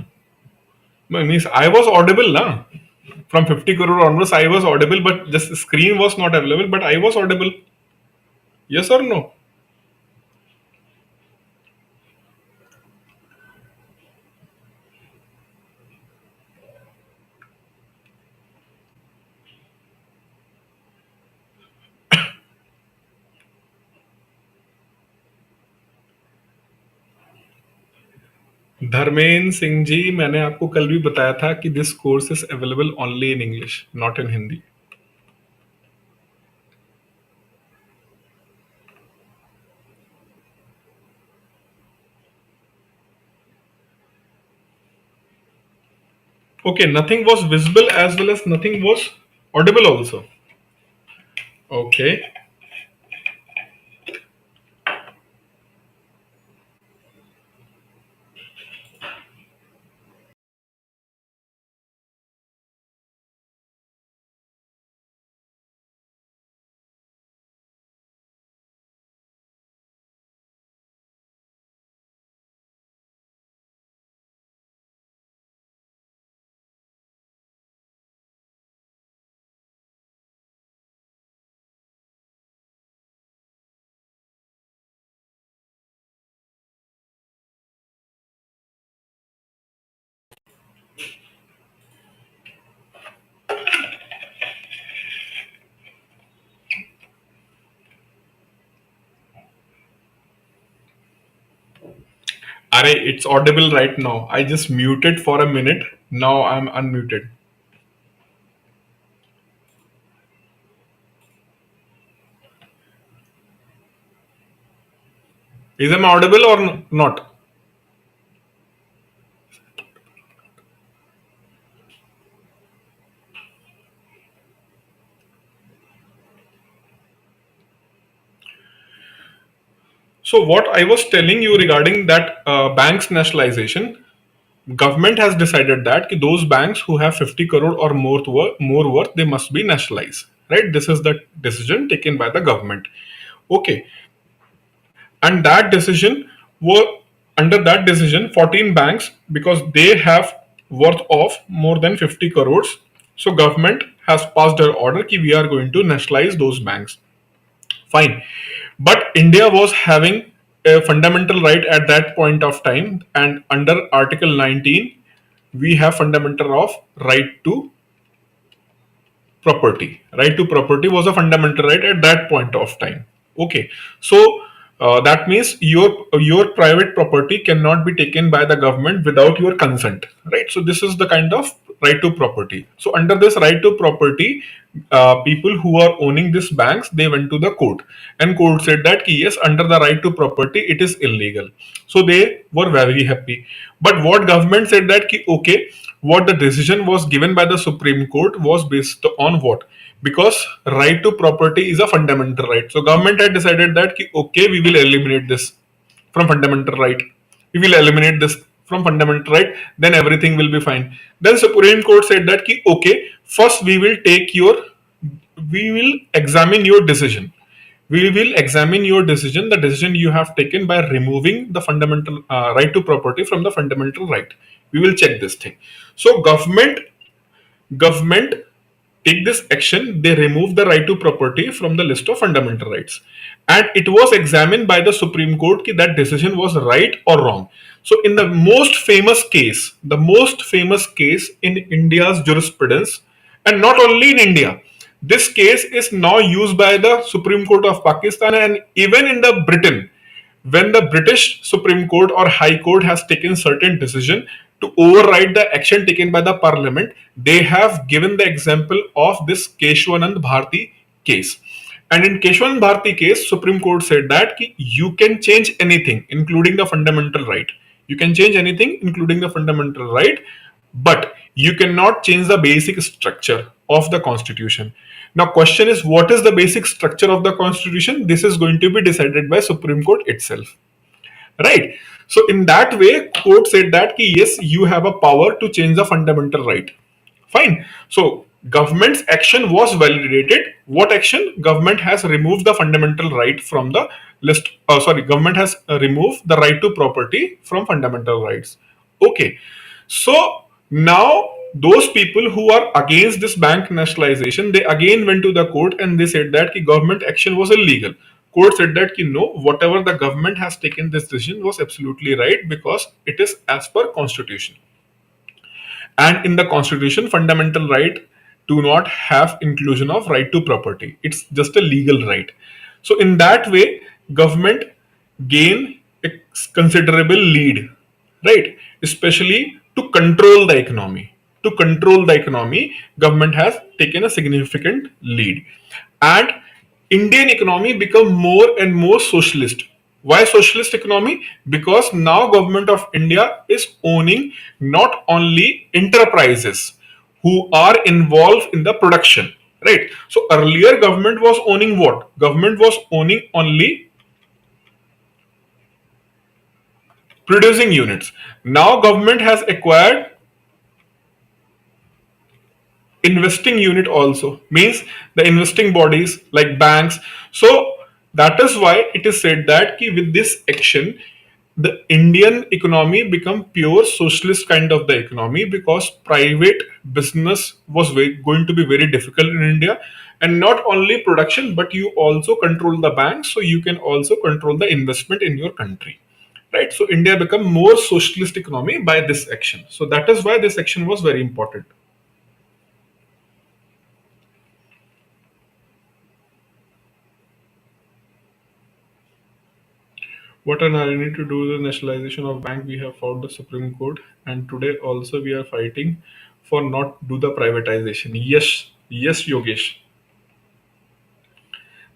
Means I was audible, na? From 50 crore onwards, I was audible, but just screen was not available. But I was audible. Yes or no? Dharmendra Singh ji, मैंने आपको कल भी बताया था कि this course is available only in English, not in Hindi. Okay, nothing was visible as well as nothing was audible also. Okay. Array, it's audible right now. I just muted for a minute. Now I'm unmuted. Is I audible or not? So what I was telling you regarding that banks nationalization, government has decided that ki those banks who have 50 crore or more worth, they must be nationalized. Right? This is the decision taken by the government. Okay. And that decision were under that decision 14 banks, because they have worth of more than 50 crores. So government has passed an order ki we are going to nationalize those banks. Fine. But India was having a fundamental right at that point of time, and under Article 19, we have fundamental of right to property. Right to property was a fundamental right at that point of time. Okay, so that means your private property cannot be taken by the government without your consent, right? So this is the kind of right to property. So under this right to property, people who are owning these banks, they went to the court, and court said that yes, under the right to property it is illegal. So they were very happy. But what government said that okay, what the decision was given by the Supreme Court was based on what? Because right to property is a fundamental right. So government had decided that okay, we will eliminate this from fundamental right. We will eliminate this from fundamental right. Then everything will be fine. Then Supreme Court said that okay, first we will examine your decision. We will examine your decision, the decision you have taken by removing the fundamental right to property from the fundamental right. We will check this thing. So government take this action. They remove the right to property from the list of fundamental rights, and it was examined by the Supreme Court that decision was right or wrong. So in the most famous case in India's jurisprudence, and not only in India, this case is now used by the Supreme Court of Pakistan and even in the Britain. When the British Supreme Court or High Court has taken certain decision to override the action taken by the Parliament, they have given the example of this Keshwanand Bharti case. And in Keshwanand Bharti case, Supreme Court said that you can change anything, including the fundamental right. You can change anything, including the fundamental right, but you cannot change the basic structure of the constitution. Now question is, what is the basic structure of the constitution? This is going to be decided by Supreme Court itself, right? So in that way, court said that yes, you have a power to change the fundamental right. Fine. So government's action was validated. What action? Government has removed the fundamental right from the list. Government has removed the right to property from fundamental rights. Okay. So now those people who are against this bank nationalization, they again went to the court and they said that government action was illegal. Court said that no, whatever the government has taken this decision was absolutely right because it is as per constitution. And in the constitution, fundamental right do not have inclusion of right to property. It's just a legal right. So in that way, government gain a considerable lead, right? Especially to control the economy. To control the economy, government has taken a significant lead. And Indian economy become more and more socialist. Why socialist economy? Because now government of India is owning not only enterprises who are involved in the production, right? So earlier government was owning what? Government was owning only producing units. Now government has acquired investing unit also, means the investing bodies like banks. So that is why it is said that with this action the Indian economy become pure socialist kind of the economy, because private business was going to be very difficult in India. And not only production, but you also control the banks, so you can also control the investment in your country, right? So India become more socialist economy by this action. So that is why this action was very important. What an irony to do the nationalization of bank. We have fought the Supreme Court, and today also we are fighting for not do the privatization. Yes, yes, Yogesh.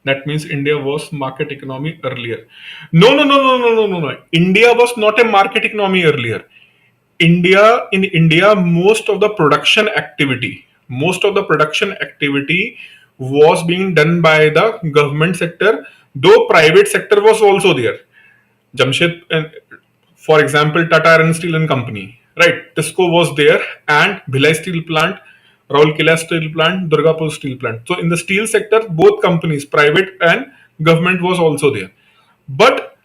That means India was market economy earlier. No, no, no, no, no, no, no, no. India was not a market economy earlier. In India, most of the production activity was being done by the government sector, though private sector was also there. Jamshed, for example, Tata Iron Steel and Company, right? Tisco was there, and Bhilai Steel Plant, Raulkela Steel Plant, Durgapur Steel Plant. So in the steel sector, both companies, private and government, was also there. But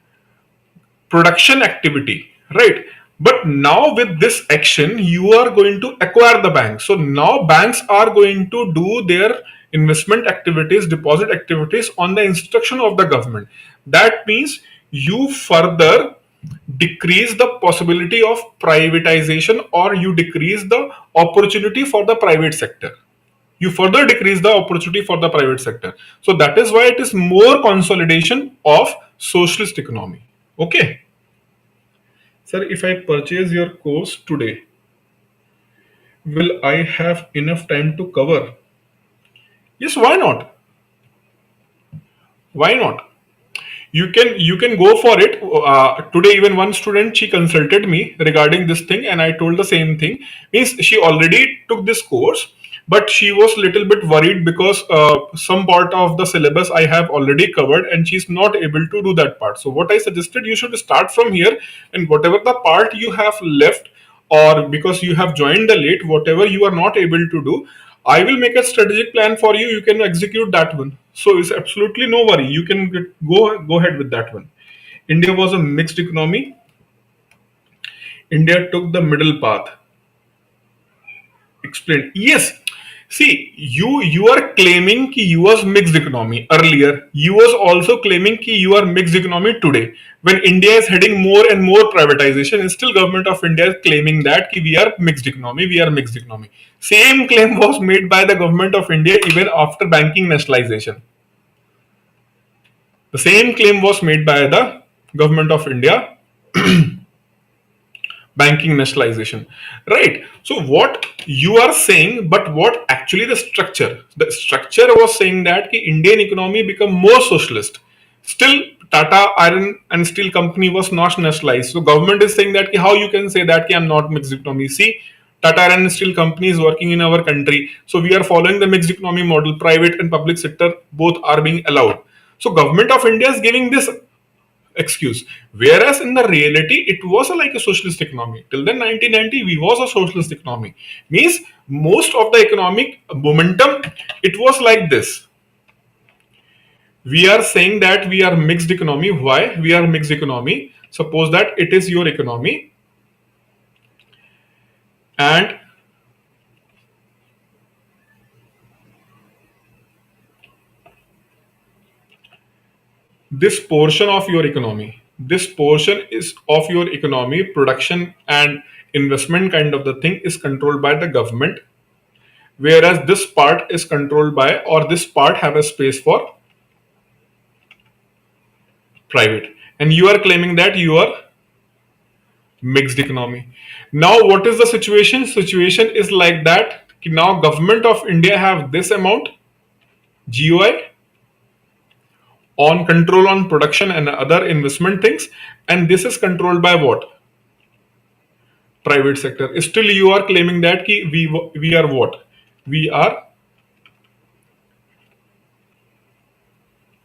production activity, right? But now with this action, you are going to acquire the bank. So now banks are going to do their investment activities, deposit activities on the instruction of the government. That means you further decrease the possibility of privatization, or you decrease the opportunity for the private sector. you further decrease the opportunity for the private sector. So that is why it is more consolidation of socialist economy. Okay. Sir, if I purchase your course today, will I have enough time to cover? Yes, why not? Why not? You can go for it. Today even one student, she consulted me regarding this thing, and I told the same thing. Means she already took this course, but she was little bit worried because some part of the syllabus I have already covered, and she's not able to do that part. So what I suggested, you should start from here, and whatever the part you have left, or because you have joined the late, whatever you are not able to do, I will make a strategic plan for you. You can execute that one. So it's absolutely no worry. You can go ahead with that one. India was a mixed economy. India took the middle path. Explain. Yes. See, you are claiming कि you was mixed economy earlier. You was also claiming कि you are mixed economy today. When India is heading more and more privatization, still government of India is claiming that कि we are mixed economy. We are mixed economy. Same claim was made by the government of India even after banking nationalization. The same claim was made by the government of India, banking nationalization, right? So what you are saying, but what actually the structure was saying that ki Indian economy become more socialist. Still, Tata Iron and Steel Company was not nationalized. So government is saying that ki how you can say that ki I'm not mixed economy. See, Tata Iron and Steel Company is working in our country, so we are following the mixed economy model. Private and public sector both are being allowed. So government of India is giving this excuse, whereas in the reality it was like a socialist economy. Till then 1990 we was a socialist economy. Means most of the economic momentum, it was like this. We are saying that we are mixed economy. Why we are mixed economy? Suppose that it is your economy, and this portion is of your economy, production and investment kind of the thing is controlled by the government, whereas this part is controlled by, or this part have a space for private, and you are claiming that you are mixed economy. Now what is the situation is like that, now government of India have this amount GOI on control on production and other investment things, and this is controlled by what? Private sector. Still you are claiming that ki we are what? We are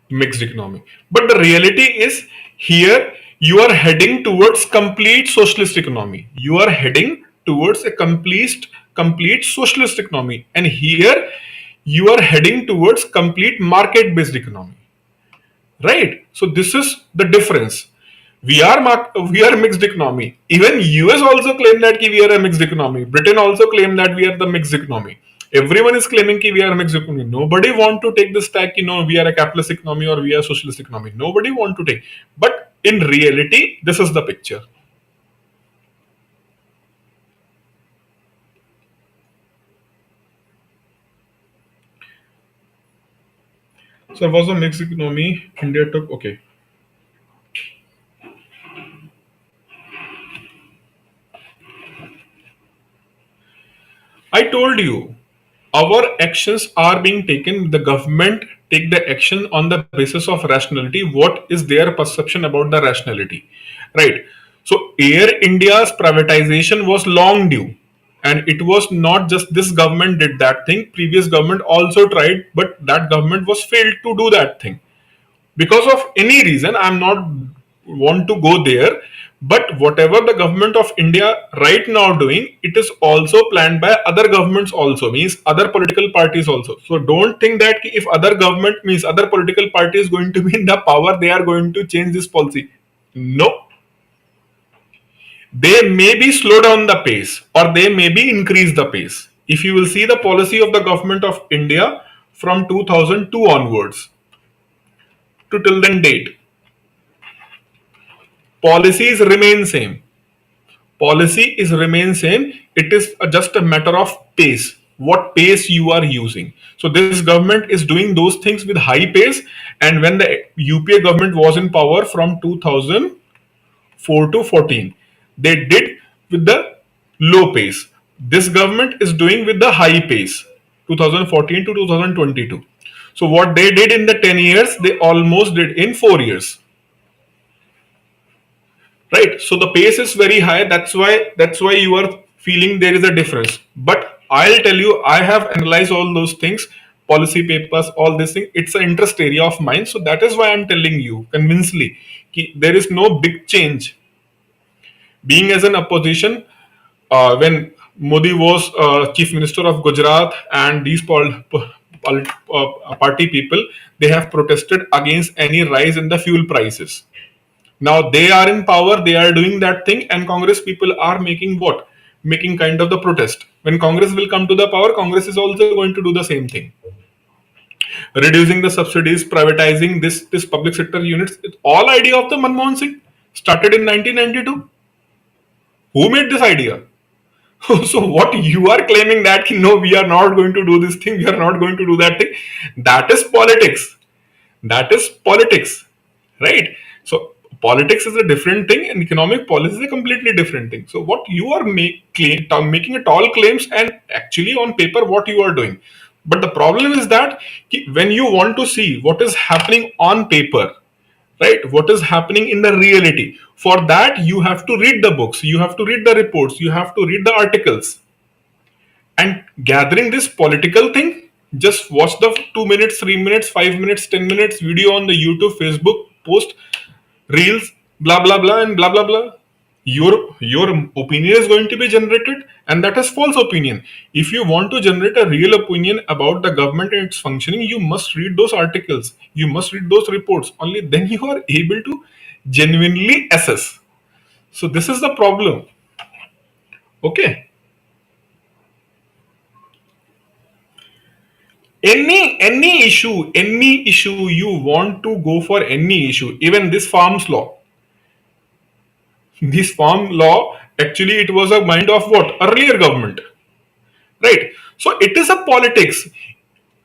mixed economy. But the reality is, here you are heading towards complete socialist economy. You are heading towards a complete socialist economy, and here you are heading towards complete market based economy, right? So this is the difference. We are mixed economy. Even US also claim that ki we are a mixed economy. Britain also claim that we are the mixed economy. Everyone is claiming ki we are a mixed economy. Nobody want to take this tag, we are a capitalist economy or we are socialist economy. Nobody want to take. But in reality, this is the picture. So it was a mixed economy. India took, okay. I told you, our actions are being taken. The government take the action on the basis of rationality. What is their perception about the rationality, right? So Air India's privatization was long due, and it was not just this government did that thing. Previous government also tried, but that government was failed to do that thing because of any reason. I'm not want to go there, but whatever the government of India right now doing, it is also planned by other governments also, means other political parties also. So don't think that if other government means other political party is going to be in the power, they are going to change this policy. No, they may be slow down the pace or they may be increase the pace. If you will see the policy of the government of India from 2002 onwards to till then date, policies remain same. Policy is remain same. It is just a matter of pace. what pace you are using. So this government is doing those things with high pace, and when the UPA government was in power from 2004 to 14, they did with the low pace. This government is doing with the high pace, 2014 to 2022. So what they did in the 10 years, they almost did in 4 years. Right? So the pace is very high. That's why you are feeling there is a difference. But I'll tell you, I have analyzed all those things, policy papers, all this thing. It's an interest area of mine. So that is why I'm telling you convincingly there is no big change. Being as an opposition, when Modi was chief minister of Gujarat, and these party people, they have protested against any rise in the fuel prices. Now they are in power, they are doing that thing, and Congress people are making what? Making kind of the protest. When Congress will come to the power, Congress is also going to do the same thing. Reducing the subsidies, privatizing this public sector units. It's all idea of the Manmohan Singh, started in 1992. Who made this idea? So what you are claiming that no, we are not going to do this thing, we are not going to do that thing. That is politics. That is politics, right? So politics is a different thing, and economic policy is a completely different thing. So what you are making a tall claims, and actually on paper what you are doing. But the problem is that when you want to see what is happening on paper, right, what is happening in the reality, for that you have to read the books, you have to read the reports, you have to read the articles. And gathering this political thing, just watch the 2 minutes, 3 minutes, 5 minutes, 10 minutes video on the YouTube, Facebook post, reels, blah blah blah and blah blah blah. Your opinion is going to be generated, and that is false opinion. If you want to generate a real opinion about the government and its functioning, you must read those articles, you must read those reports. Only then you are able to genuinely assess. So this is the problem. Okay. Any issue you want to go for, any issue, even this farm law, actually it was a mind of what? Earlier government, right? So it is a politics.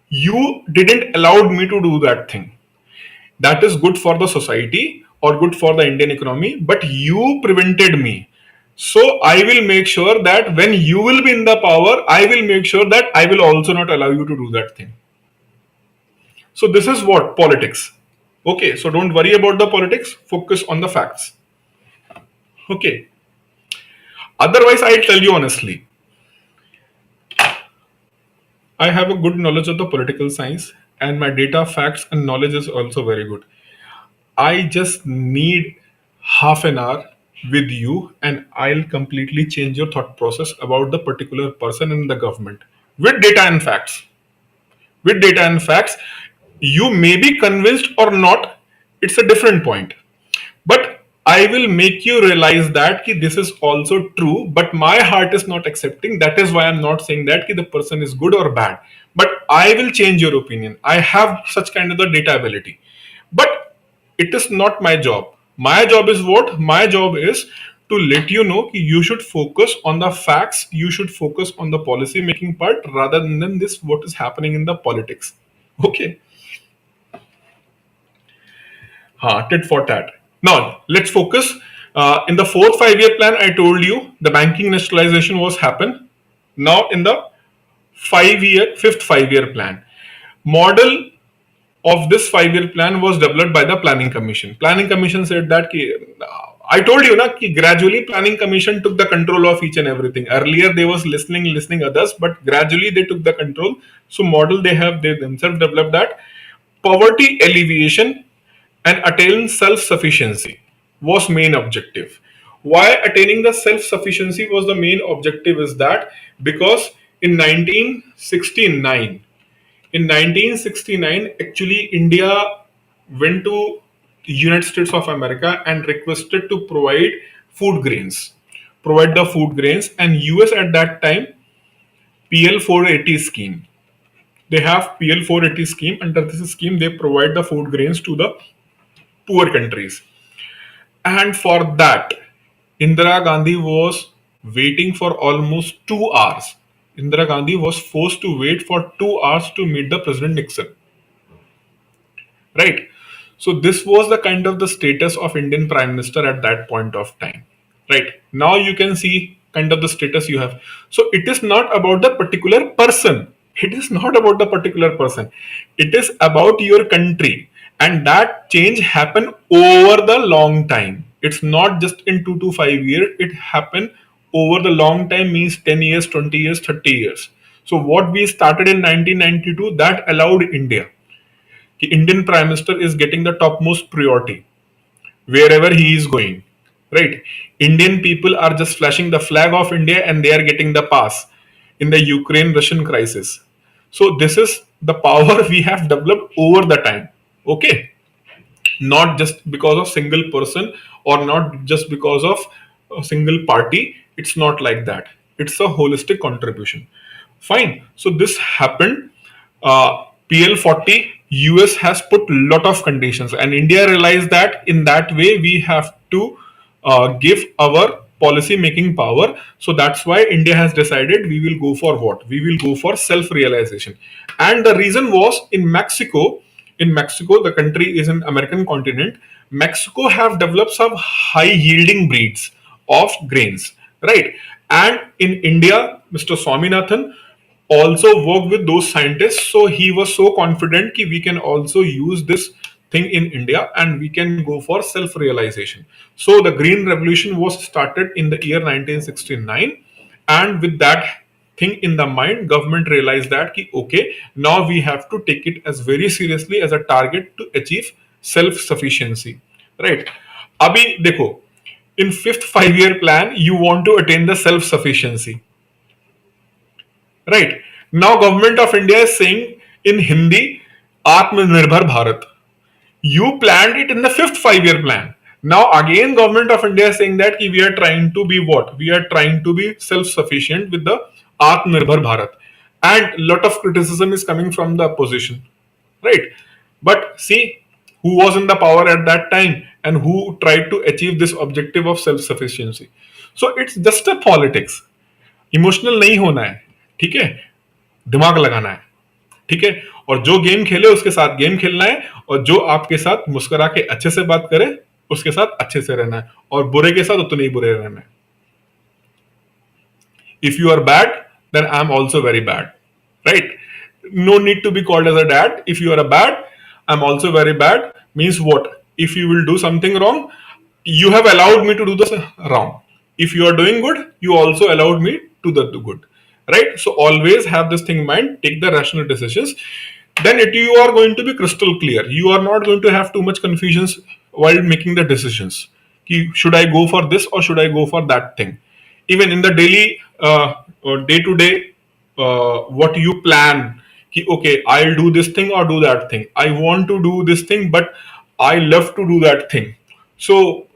You didn't allowed me to do that thing. That is good for the society or good for the Indian economy, but you prevented me. So I will make sure that when you will be in the power, I will make sure that I will also not allow you to do that thing. So this is what? Politics. Okay, so don't worry about the politics, focus on the facts. Okay. Otherwise, I'll tell you honestly, I have a good knowledge of the political science, and my data, facts, and knowledge is also very good. I just need half an hour with you, and I'll completely change your thought process about the particular person in the government with data and facts. With data and facts, you may be convinced or not, it's a different point. But I will make you realize that this is also true, but my heart is not accepting. That is why I'm not saying that the person is good or bad. But I will change your opinion. I have such kind of the data ability. But it is not my job. My job is what? My job is to let you know you should focus on the facts, you should focus on the policy making part rather than this what is happening in the politics. Okay. Tit for tat. Now, let's focus. In the fourth 5 year plan, I told you the banking nationalization was happen. Now, in the fifth 5 year plan, model of this 5 year plan was developed by the Planning Commission. Planning Commission said that I told you na ki gradually Planning Commission took the control of each and everything. Earlier they was listening others, but gradually they took the control. So model they themselves developed that poverty alleviation and attain self-sufficiency was main objective. Why attaining the self-sufficiency was the main objective is that because in 1969 actually India went to United States of America and requested to provide the food grains, and US at that time PL 480 scheme. They have PL 480 scheme. Under this scheme, they provide the food grains to the poor countries. And for that, Indira Gandhi was waiting for almost 2 hours. Indira Gandhi was forced to wait for 2 hours to meet the President Nixon. Right? So this was the kind of the status of Indian Prime Minister at that point of time. Right? Now you can see kind of the status you have. So it is not about the particular person. It is not about the particular person. It is about your country. And that change happened over the long time. It's not just in 2 to 5 years. It happened over the long time, means 10 years, 20 years, 30 years. So what we started in 1992, that allowed India. The Indian Prime Minister is getting the topmost priority wherever he is going. Right? Indian people are just flashing the flag of India and they are getting the pass in the Ukraine Russian crisis. So this is the power we have developed over the time. Okay, not just because of single person or not just because of a single party. It's not like that. It's a holistic contribution. Fine. So this happened. PL40, US has put lot of conditions, and India realized that in that way we have to give our policy making power. So that's why India has decided we will go for what? We will go for self realization. And the reason was in Mexico, the country is an American continent. Mexico have developed some high yielding breeds of grains, right? And in India, Mr. Swaminathan also worked with those scientists. So he was so confident that we can also use this thing in India and we can go for self-realization. So the Green Revolution was started in the year 1969, and with that thing in the mind, government realized that okay, now we have to take it as very seriously as a target to achieve self-sufficiency. Right? Abhi dekho, in fifth 5 year plan, you want to attain the self-sufficiency. Right. Now government of India is saying in Hindi, Atmanirbhar Bharat. You planned it in the fifth 5 year plan. Now again government of India is saying that we are trying to be what? We are trying to be self-sufficient with the Atmanirbhar Bharat. And lot of criticism is coming from the opposition. Right. But see who was in the power at that time and who tried to achieve this objective of self-sufficiency. So it's just a politics. Emotional नहीं होना है, ठीक है, दिमाग लगाना है, ठीक है, और जो गेम खेले उसके साथ गेम खेलना है, और जो आपके साथ मुस्कुरा के अच्छे से बात करे उसके साथ अच्छे से रहना है, और बुरे के साथ उतने ही बुरे रहना है. If you are bad, then I'm also very bad, right? No need to be called as a dad. If you are a bad, I'm also very bad. Means what? If you will do something wrong, you have allowed me to do this wrong. If you are doing good, you also allowed me to do good, right? So always have this thing in mind. Take the rational decisions. Then you are going to be crystal clear. You are not going to have too much confusions while making the decisions. Should I go for this or should I go for that thing? Even in the daily, day to day, what you plan. Okay, I'll do this thing or do that thing. I want to do this thing, but I love to do that thing. So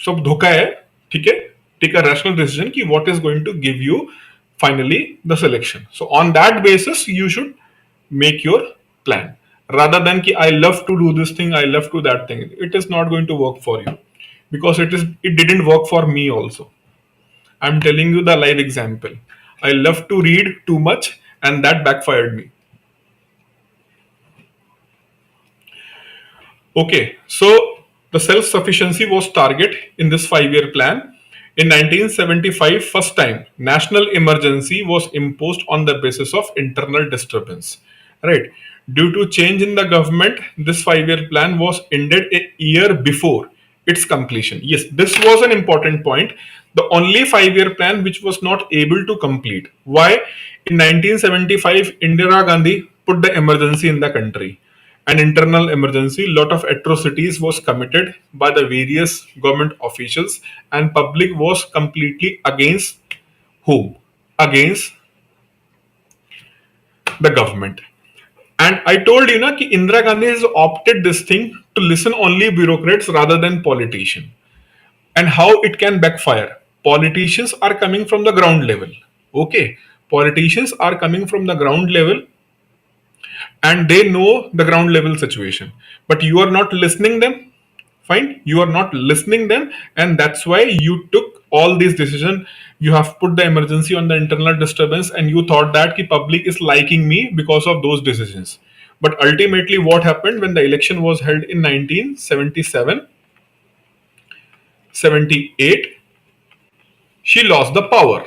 सब धोखा है, ठीक है. Take a rational decision कि what is going to give you finally the selection. So on that basis you should make your plan rather than कि I love to do this thing, I love to that thing. It is not going to work for you because it didn't work for me also. I'm telling you the live example. I love to read too much and that backfired me. Okay, so the self-sufficiency was target in this 5 year plan. In 1975, first time, national emergency was imposed on the basis of internal disturbance. Right. Due to change in the government, this 5 year plan was ended a year before its completion. Yes, this was an important point. The only 5 year plan which was not able to complete. Why? In 1975, Indira Gandhi put the emergency in the country. An internal emergency, lot of atrocities was committed by the various government officials and public was completely against whom? Against the government. And I told you that Indira Gandhi has opted this thing to listen only bureaucrats rather than politicians. And how it can backfire. Politicians are coming from the ground level. Okay. Politicians are coming from the ground level and they know the ground level situation, but you are not listening them. Fine, you are not listening them, and that's why you took all these decisions. You have put the emergency on the internal disturbance, and you thought that the public is liking me because of those decisions. But ultimately, what happened when the election was held in 1977, 78? She lost the power.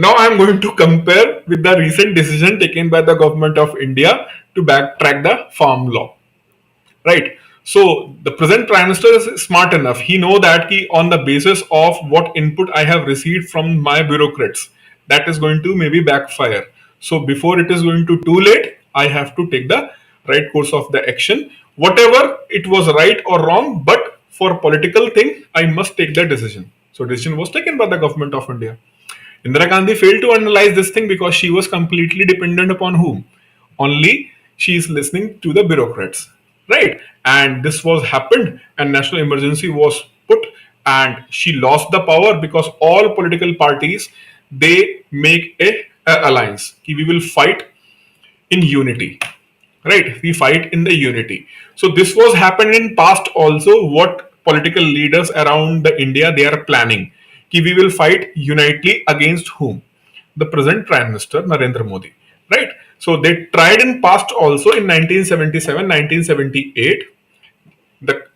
Now I am going to compare with the recent decision taken by the government of India to backtrack the farm law. Right. So the present prime minister is smart enough. He know that he, on the basis of what input I have received from my bureaucrats, that is going to maybe backfire. So before it is going to too late, I have to take the right course of the action. Whatever it was right or wrong, but for political thing, I must take the decision. So decision was taken by the government of India. Indira Gandhi failed to analyze this thing because she was completely dependent upon whom? Only she is listening to the bureaucrats, right? And this was happened, and national emergency was put, and she lost the power because all political parties, they make a alliance. We will fight in unity, right? We fight in the unity. So this was happened in past also. What political leaders around the India, they are planning कि we will fight unitely against whom? The present prime minister Narendra Modi, right? So they tried in past also. In 1977, 1978,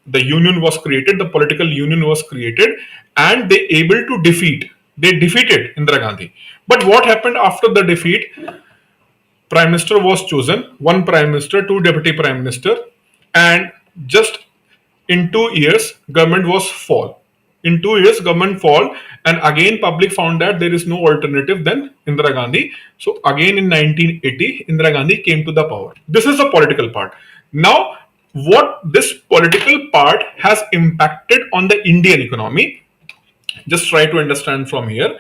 the union was created, the political union was created, and they able to defeated Indira Gandhi. But what happened after the defeat? Prime minister was chosen, one prime minister, two deputy prime minister, and just in 2 years government was fall. In 2 years government fall, and again public found that there is no alternative than Indira Gandhi. So again in 1980 Indira Gandhi came to the power. This is the political part. Now what this political part has impacted on the Indian economy, just try to understand from here.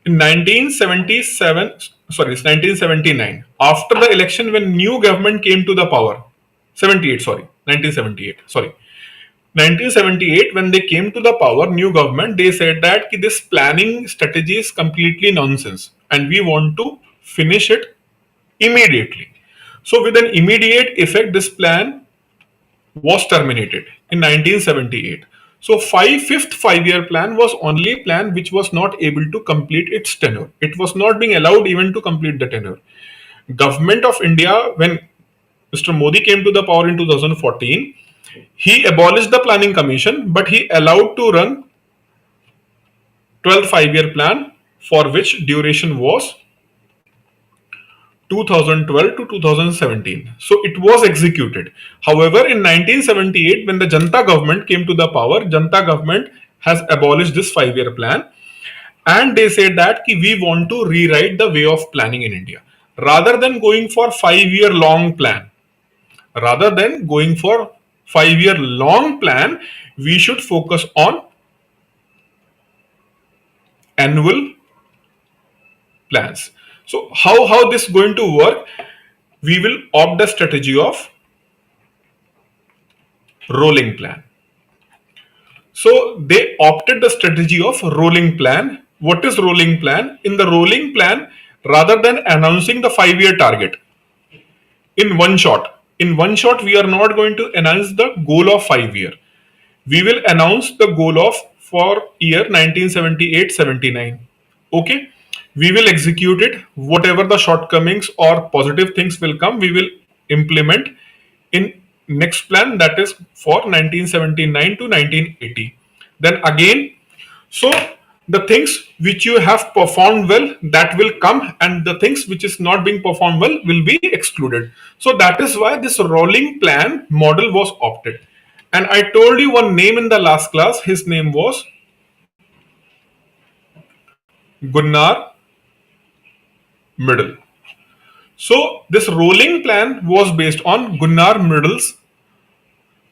In 1977, sorry, it's 1979, after the election when new government came to the power, 78, sorry, 1978, sorry. 1978, when they came to the power, new government, they said that this planning strategy is completely nonsense and we want to finish it immediately. So with an immediate effect, this plan was terminated in 1978. So fifth 5-year plan was only plan which was not able to complete its tenure. It was not being allowed even to complete the tenure. Government of India, when Mr. Modi came to the power in 2014, he abolished the planning commission, but he allowed to run 12th 5-year plan, for which duration was 2012 to 2017. So it was executed. However, in 1978, when the Janta government came to the power, Janta government has abolished this 5-year plan, and they said that we want to rewrite the way of planning in India. Rather than going for 5-year long plan, we should focus on annual plans. So how this going to work? We will opt the strategy of rolling plan. So they opted the strategy of rolling plan. What is rolling plan? In the rolling plan, rather than announcing the 5-year target in one shot, we are not going to announce the goal of 5 year. We will announce the goal of for year 1978-79. Okay, we will execute it. Whatever the shortcomings or positive things will come, we will implement in next plan, that is for 1979 to 1980. Then again, so the things which you have performed well, that will come, and the things which is not being performed well will be excluded. So that is why this rolling plan model was opted. And I told you one name in the last class. His name was Gunnar Middle. So this rolling plan was based on Gunnar Middle's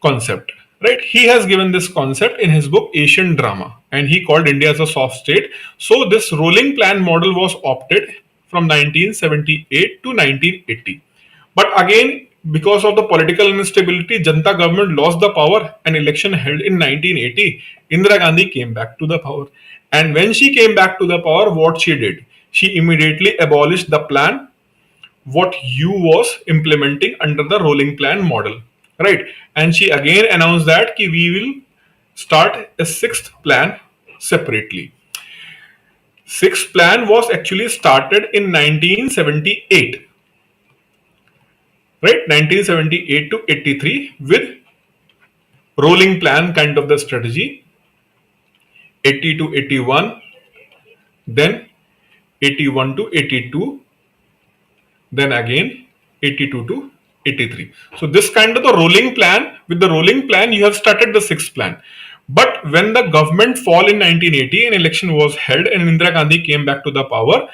concept, right? He has given this concept in his book Asian Drama, and he called India as a soft state. So this rolling plan model was opted from 1978 to 1980. But again, because of the political instability, Janta government lost the power, and election held in 1980. Indira Gandhi came back to the power. And when she came back to the power, what she did? She immediately abolished the plan what you was implementing under the rolling plan model, right? And she again announced that we will start a sixth plan separately. Sixth plan was actually started in 1978, right? 1978 to 83 with rolling plan kind of the strategy, 80 to 81, then 81 to 82, then again 82 to 83. So this kind of the rolling plan. With the rolling plan, you have started the sixth plan. But when the government fall in 1980, an election was held and Indira Gandhi came back to the power,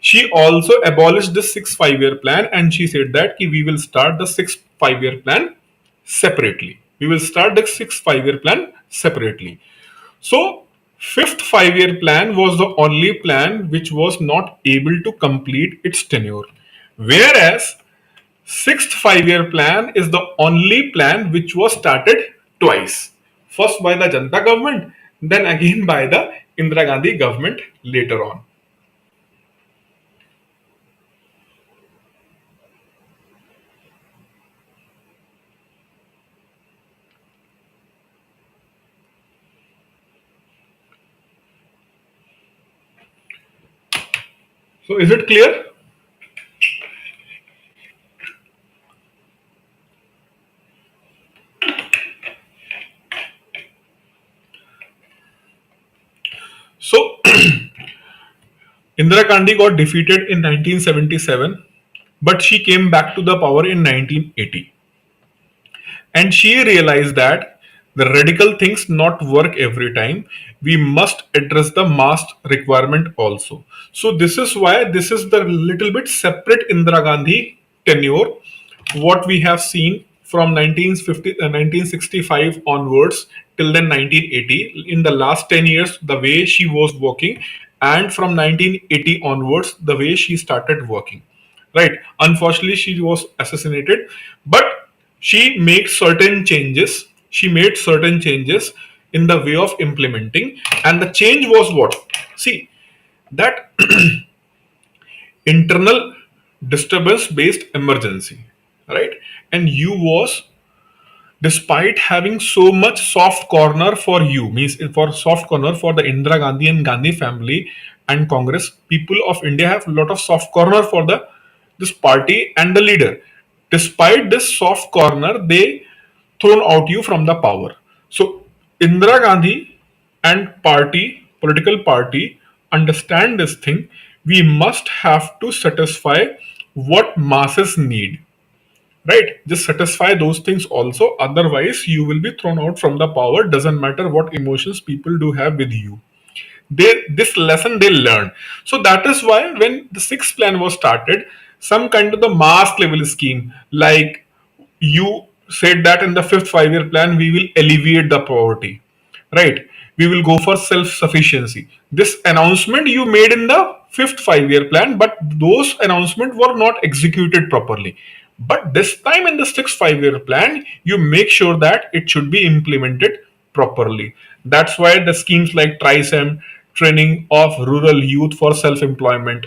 she also abolished the sixth 5 year plan and she said that we will start the sixth 5 year plan separately. We will start the sixth 5 year plan separately. So, fifth 5 year plan was the only plan which was not able to complete its tenure. Whereas, sixth 5 year plan is the only plan which was started twice. First by the Janata government, then again by the Indira Gandhi government later on. So, is it clear? So, Indira Gandhi got defeated in 1977, but she came back to the power in 1980. And she realized that the radical things not work every time. We must address the mass requirement also. So this is why this is the little bit separate Indira Gandhi tenure. What we have seen from 1965 onwards till then 1980, in the last 10 years, the way she was working, and from 1980 onwards, the way she started working. Right. Unfortunately, she was assassinated, but she made certain changes in the way of implementing, and the change was what? See, that internal disturbance based emergency, right? And you was, despite having so much soft corner for you, means for soft corner for the Indira Gandhi and Gandhi family and Congress, people of India have a lot of soft corner for the this party and the leader. Despite this soft corner, they thrown out you from the power. So Indira Gandhi and party, political party, understand this thing. We must have to satisfy what masses need, right? Just satisfy those things also, otherwise you will be thrown out from the power. Doesn't matter what emotions people do have with you. This lesson they learn. So that is why when the sixth plan was started, some kind of the mass level scheme, like you said that in the fifth 5 year plan we will alleviate the poverty, right? We will go for self sufficiency. This announcement you made in the fifth 5 year plan, but those announcements were not executed properly. But this time in the sixth 5 year plan, you make sure that it should be implemented properly. That's why the schemes like TRISEM, training of rural youth for self employment,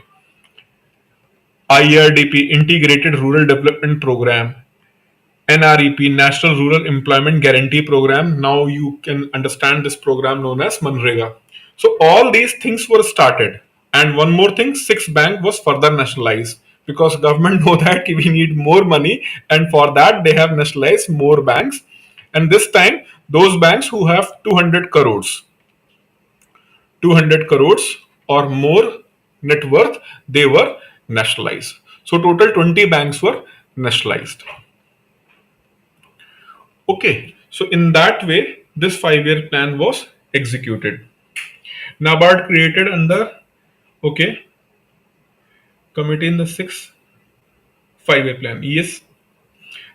IRDP, Integrated Rural Development Program, NREP, National Rural Employment Guarantee Program. Now you can understand this program known as Manrega. So all these things were started. And one more thing, sixth bank was further nationalized because government know that we need more money, and for that they have nationalized more banks. And this time those banks who have 200 crores or more net worth, they were nationalized. So total 20 banks were nationalized. Okay, so in that way, this 5 year plan was executed. NABARD created under, okay, committee in the sixth 5 year plan. Yes,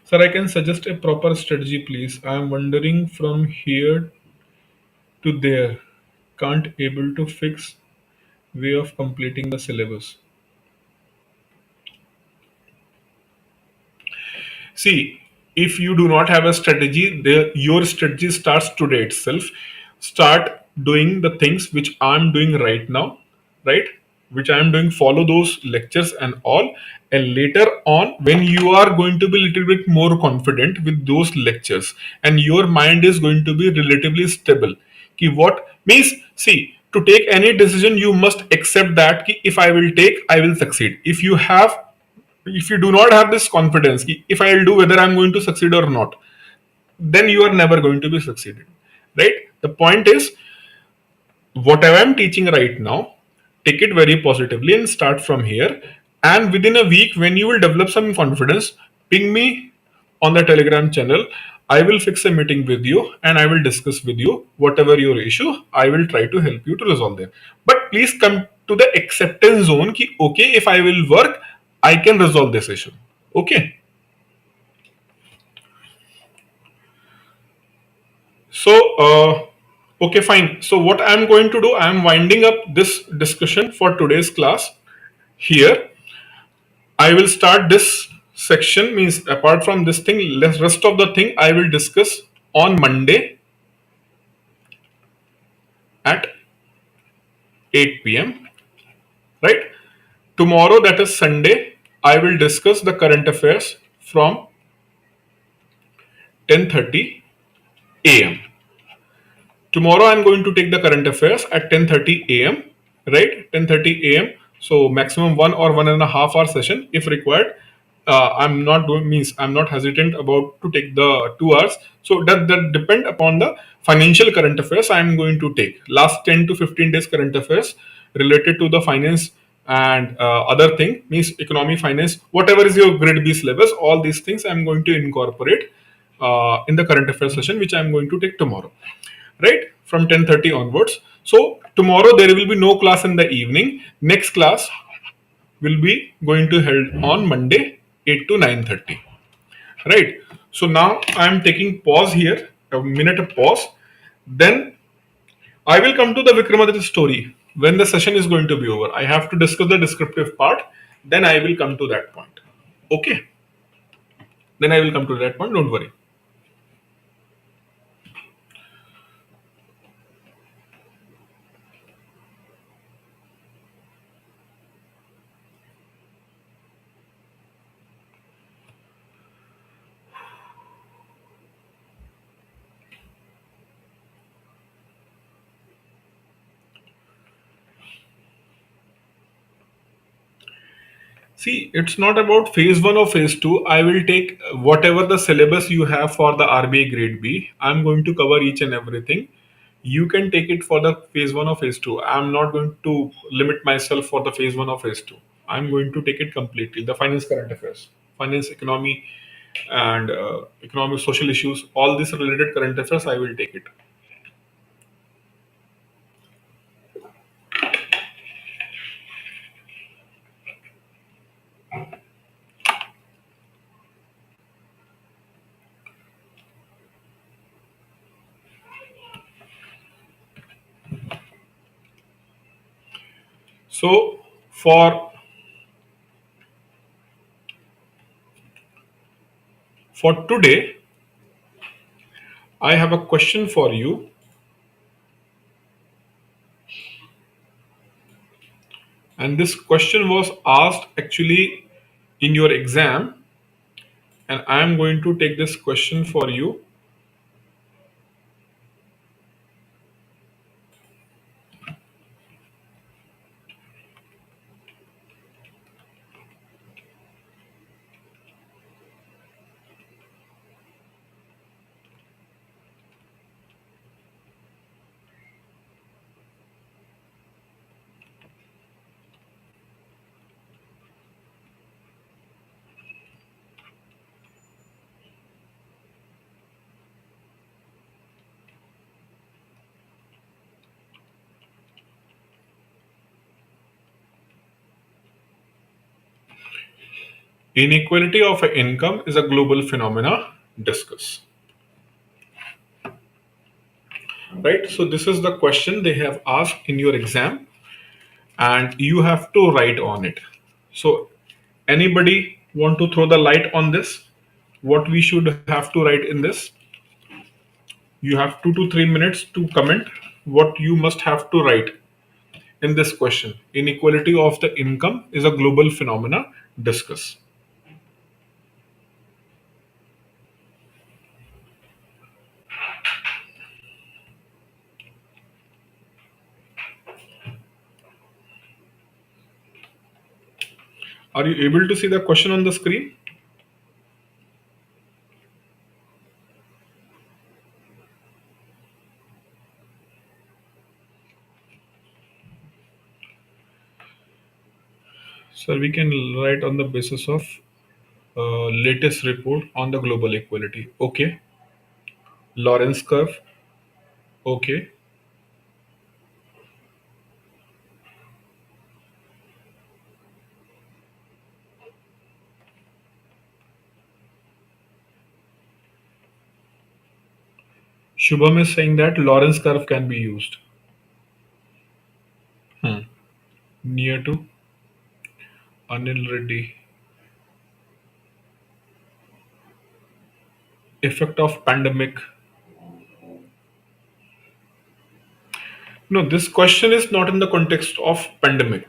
sir, I can suggest a proper strategy, please. I am wondering from here to there. Can't able to fix way of completing the syllabus. See, if you do not have a strategy, your strategy starts today itself. Start doing the things which I'm doing right now, right? which I am doing, follow those lectures and all. And later on, when you are going to be a little bit more confident with those lectures and your mind is going to be relatively stable, ki what means, see, to take any decision, you must accept that ki if I will take, I will succeed. If you do not have this confidence, ki if I will do, whether I'm going to succeed or not, then you are never going to be succeeded, right? The point is, whatever I'm teaching right now, take it very positively and start from here. And within a week, when you will develop some confidence, ping me on the Telegram channel. I will fix a meeting with you and I will discuss with you whatever your issue. I will try to help you to resolve them. But please come to the acceptance zone ki okay, if I will work, I can resolve this issue. Okay. So, okay, fine. So, what I'm going to do, I'm winding up this discussion for today's class here. I will start this section, means apart from this thing, rest of the thing I will discuss on Monday at 8 p.m. Right? Tomorrow, that is Sunday, I will discuss the current affairs from 10:30 a.m. Tomorrow I'm going to take the current affairs at 10:30 a.m. Right, 10:30 a.m. So maximum 1 or 1.5 hour session if required. I'm not doing, means I'm not hesitant about to take the 2 hours. So that depend upon the financial current affairs I'm going to take. Last 10 to 15 days current affairs related to the finance and other thing, means economy, finance, whatever is your grade B syllabus, all these things I'm going to incorporate in the current affairs session which I'm going to take tomorrow, right, from 10:30 onwards. So tomorrow there will be no class in the evening. Next class will be going to held on Monday 8 to 9:30, right? So now I am taking pause here, a minute of pause. Then I will come to the Vikramaditya story when the session is going to be over. I have to discuss the descriptive part. Then I will come to that point. Okay. Then I will come to that point. Don't worry. See, it's not about phase one or phase two. I will take whatever the syllabus you have for the RBI grade B. I'm going to cover each and everything. You can take it for the phase one or phase two. I'm not going to limit myself for the phase one or phase two. I'm going to take it completely. The finance current affairs, finance, economy, and economic social issues, all these related current affairs, I will take it. So for today, I have a question for you. And this question was asked actually in your exam. And I am going to take this question for you. Inequality of income is a global phenomena. Discuss. Right? So this is the question they have asked in your exam and you have to write on it. So anybody want to throw the light on this? What we should have to write in this? You have 2 to 3 minutes to comment what you must have to write in this question? Inequality of the income is a global phenomena. Discuss. Are you able to see the question on the screen? So we can write on the basis of latest report on the global equality. Okay. Lawrence curve. Okay. Shubham is saying that Lawrence curve can be used. Hmm. Near to Anil Reddy. Effect of pandemic. No, this question is not in the context of pandemic.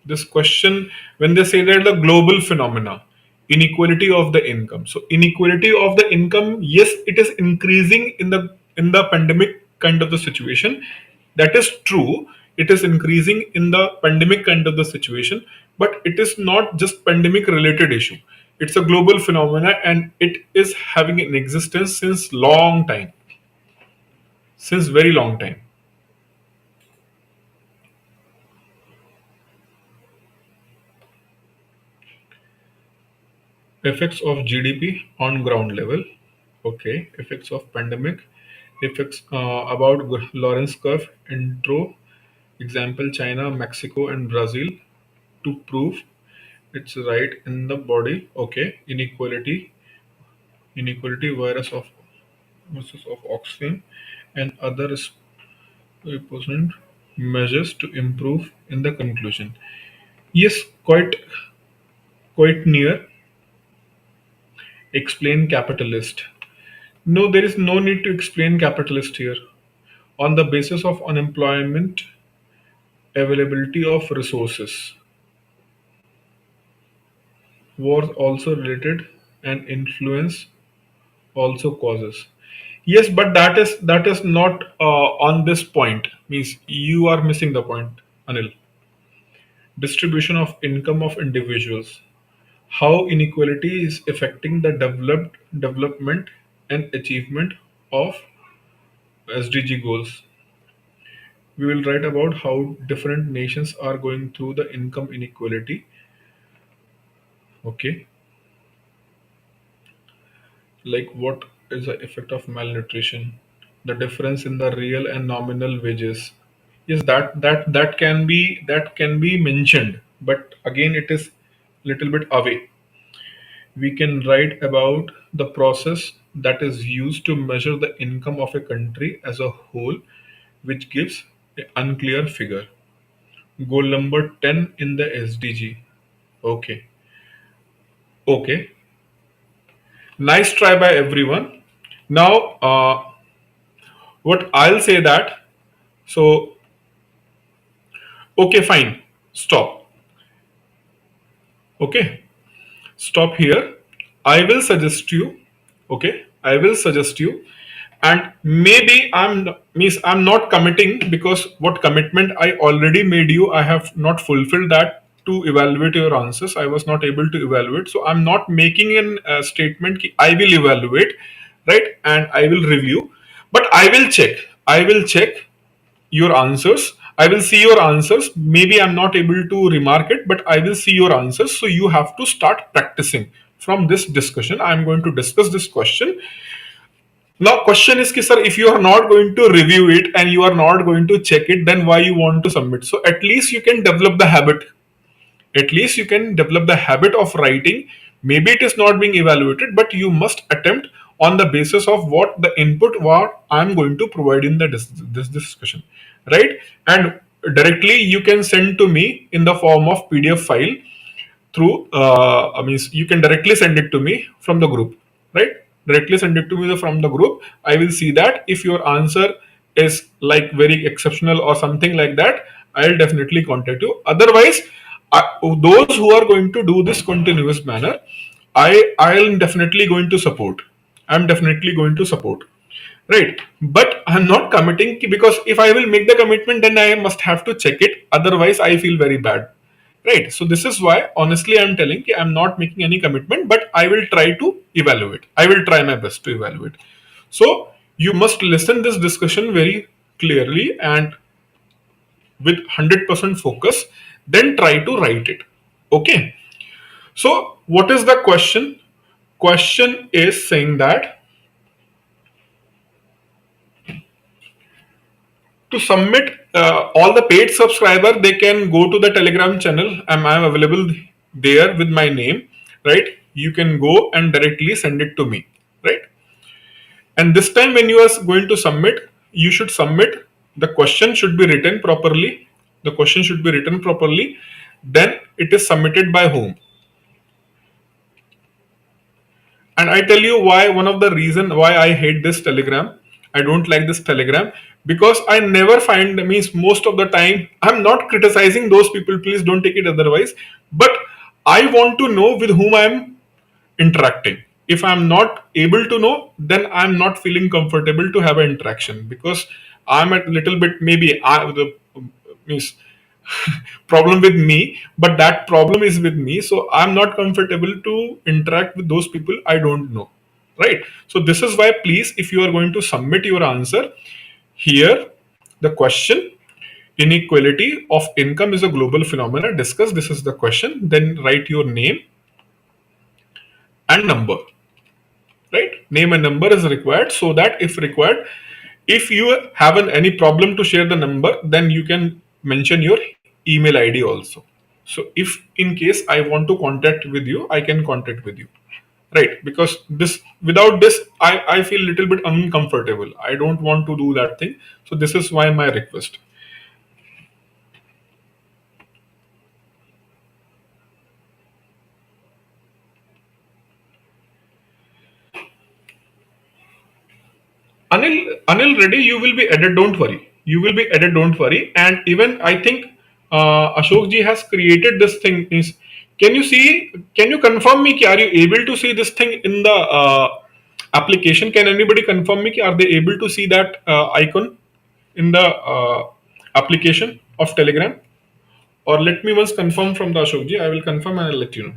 This question, when they say that the global phenomena, inequality of the income. So inequality of the income, yes, it is increasing in the pandemic kind of the situation. That is true. It is increasing in the pandemic kind of the situation, but it is not just pandemic related issue. It's a global phenomena and it is having an existence since long time, since very long time. Effects of GDP on ground level. Okay. Effects of pandemic. Effects about Lawrence curve. Intro. Example China, Mexico, and Brazil to prove it's right in the body. Okay. Inequality. Inequality virus of versus of Oxfam and other opposite measures to improve in the conclusion. Yes, quite near. Explain capitalist. No, there is no need to explain capitalist here. On the basis of unemployment, availability of resources was also related and influence also causes. Yes, but that is not on this point. Means you are missing the point, Anil. Distribution of income of individuals. How inequality is affecting the developed development and achievement of SDG goals. We will write about how different nations are going through the income inequality. Okay, like what is the effect of malnutrition, the difference in the real and nominal wages. Yes, that can be mentioned, but again it is little bit away. We can write about the process that is used to measure the income of a country as a whole, which gives an unclear figure. Goal number 10 in the SDG. Okay. Okay. Nice try by everyone. Now, what I'll say that, so, okay, fine. Stop. Okay. Stop here. I will suggest you. Okay. I will suggest you. And maybe I'm not committing because what commitment I already made you, I have not fulfilled that to evaluate your answers. I was not able to evaluate. So I'm not making an statement ki I will evaluate, right? And I will review. But I will check. I will check your answers. I will see your answers. Maybe I'm not able to remark it, but I will see your answers. So you have to start practicing from this discussion. I'm going to discuss this question. Now, question is, ki, sir, if you are not going to review it and you are not going to check it, then why you want to submit? So at least you can develop the habit. At least you can develop the habit of writing. Maybe it is not being evaluated, but you must attempt on the basis of what the input what I'm going to provide in the this discussion, right? And directly you can send to me in the form of PDF file through I mean you can directly send it to me from the group, right? Directly send it to me from the group. I will see that if your answer is like very exceptional or something like that, I'll definitely contact you. Otherwise, those who are going to do this continuous manner, I'll definitely going to support. I'm definitely going to support. Right. But I'm not committing because if I will make the commitment, then I must have to check it. Otherwise, I feel very bad. Right. So this is why, honestly, I'm telling you, I'm not making any commitment, but I will try to evaluate. I will try my best to evaluate. So you must listen this discussion very clearly and with 100% focus, then try to write it. Okay. So what is the question? Question is saying that to submit all the paid subscriber, they can go to the Telegram channel. I'm available there with my name, right? You can go and directly send it to me, right? And this time when you are going to submit, you should submit, the question should be written properly. The question should be written properly. Then it is submitted by whom? And I tell you why, one of the reason why I hate this Telegram, I don't like this Telegram, because I never find, means most of the time, I'm not criticizing those people, please don't take it otherwise, but I want to know with whom I'm interacting. If I'm not able to know, then I'm not feeling comfortable to have an interaction, because I'm a little bit, maybe the means problem with me, but that problem is with me, so I'm not comfortable to interact with those people I don't know, right? So this is why, please, if you are going to submit your answer here, the question, inequality of income is a global phenomena, discuss, this is the question, then write your name and number, right? Name and number is required, so that if required, if you have any problem to share the number, then you can mention your email ID also. So if in case I want to contact with you, I can contact with you, right? Because this, without this, I feel little bit uncomfortable, I don't want to do that thing. So this is why my request. Anil Reddy, you will be added. Don't worry. You will be added. Don't worry. And even I think Ashok ji has created this thing. Is, can you see? Can you confirm me? Ki, are you able to see this thing in the application? Can anybody confirm me? Ki, are they able to see that icon in the application of Telegram? Or let me once confirm from the Ashok ji. I will confirm and I'll let you know.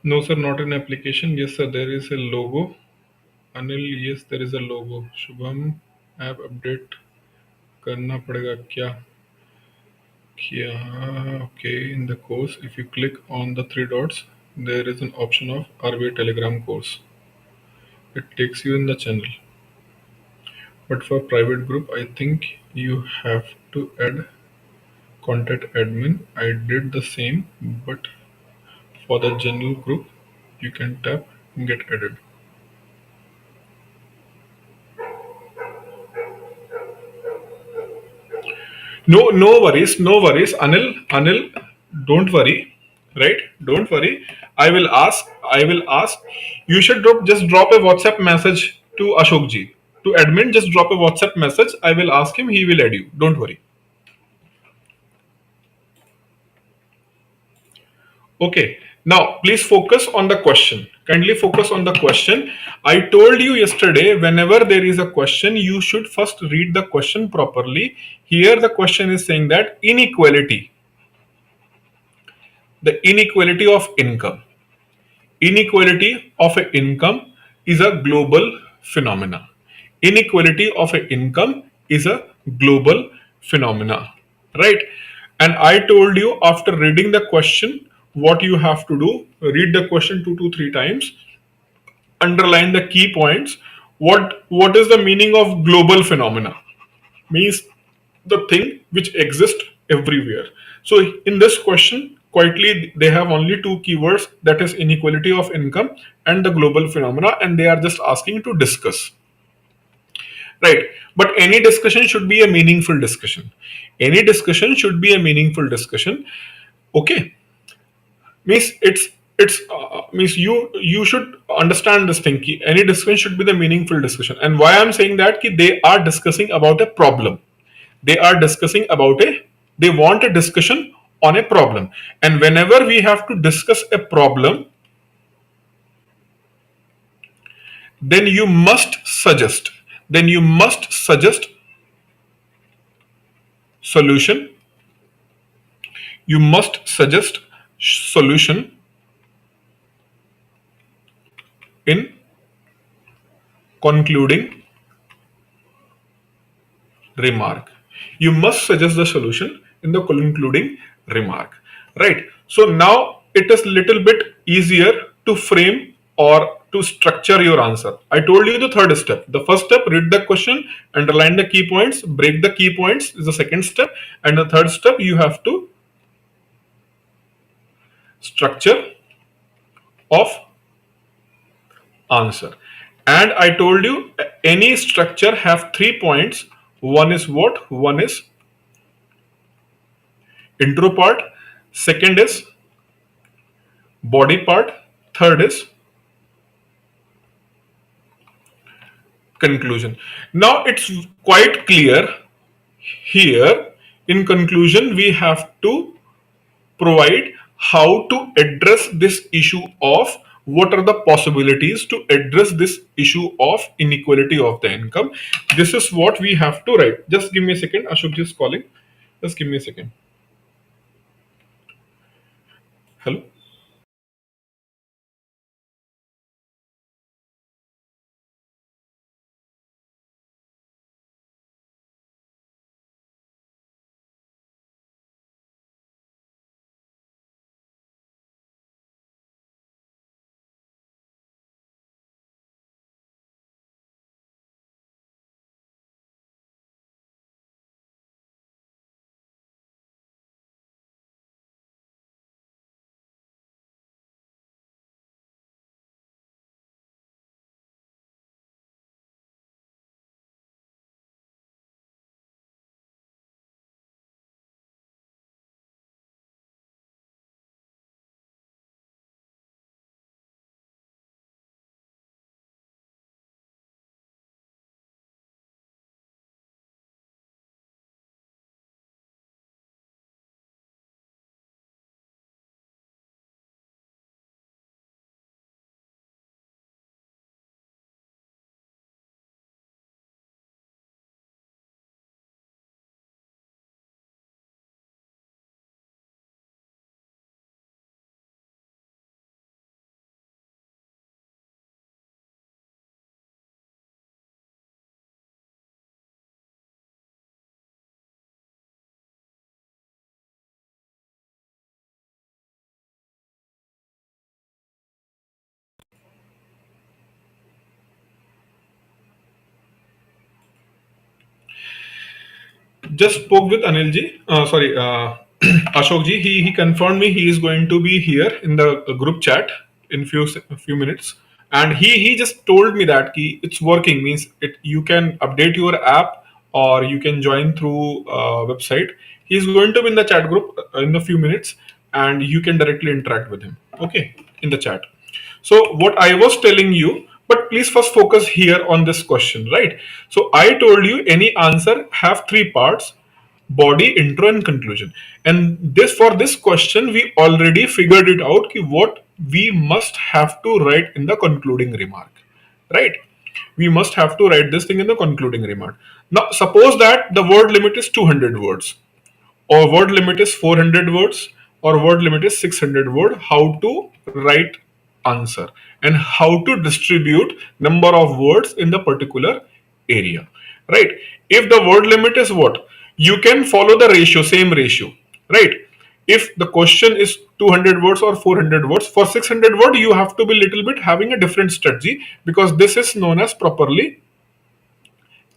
No, sir, not an application. Yes, sir, there is a logo. Anil, yes, there is a logo. Shubham, app update करना पड़ेगा क्या? Yeah, okay. In the course, if you click on the three dots, there is an option of RBI Telegram course. It takes you in the channel. But for private group, I think you have to add contact admin. I did the same, but for the general group, you can tap get added. No, no worries, no worries. Anil, don't worry, right? Don't worry. I will ask. You should just drop a WhatsApp message to Ashok ji. To admin, just drop a WhatsApp message. I will ask him. He will add you. Don't worry. Okay. Now, please focus on the question. Kindly focus on the question. I told you yesterday, whenever there is a question, you should first read the question properly. Here, the question is saying that the inequality of income. Inequality of a income is a global phenomena. Inequality of a income is a global phenomena, right? And I told you after reading the question, what you have to do: read the question two to three times, underline the key points. What is the meaning of global phenomena? Means the thing which exists everywhere. So in this question, quietly they have only two keywords, that is inequality of income and the global phenomena, and they are just asking to discuss. Right. But any discussion should be a meaningful discussion. Any discussion should be a meaningful discussion. Okay. Means means you should understand this thing. Any discussion should be the meaningful discussion. And why I'm saying that, they are discussing about a problem. They are discussing about a they want a discussion on a problem. And whenever we have to discuss a problem, then you must suggest then you must suggest solution. You must suggest solution in concluding remark. You must suggest the solution in the concluding remark. Right. So now it is little bit easier to frame or to structure your answer. I told you the third step. The first step, read the question, underline the key points, break the key points is the second step. And the third step, you have to structure of answer. And I told you any structure have 3 points. One is what? One is intro part, second is body part, third is conclusion. Now it's quite clear here. In conclusion, we have to provide how to address this issue of what are the possibilities to address this issue of inequality of the income. This is what we have to write. Just give me a second. Ashok is calling. Just give me a second. Hello. just spoke with Anil ji. Sorry, Ashok ji. He confirmed me he is going to be here in the group chat in few minutes, and he just told me that it's working. Means you can update your app or you can join through website. He's going to be in the chat group in a few minutes, and you can directly interact with him. Okay, in the chat. So what I was telling you, but please first focus here on this question, right? So I told you any answer have three parts: body, intro, and conclusion. And this for this question, we already figured it out what we must have to write in the concluding remark, right? We must have to write this thing in the concluding remark. Now, suppose that the word limit is 200 words, or word limit is 400 words, or word limit is 600 word. How to write answer and how to distribute number of words in the particular area, right? If the word limit is what, you can follow the ratio, same ratio, right? If the question is 200 words or 400 words, for 600 word you have to be little bit having a different strategy, because this is known as properly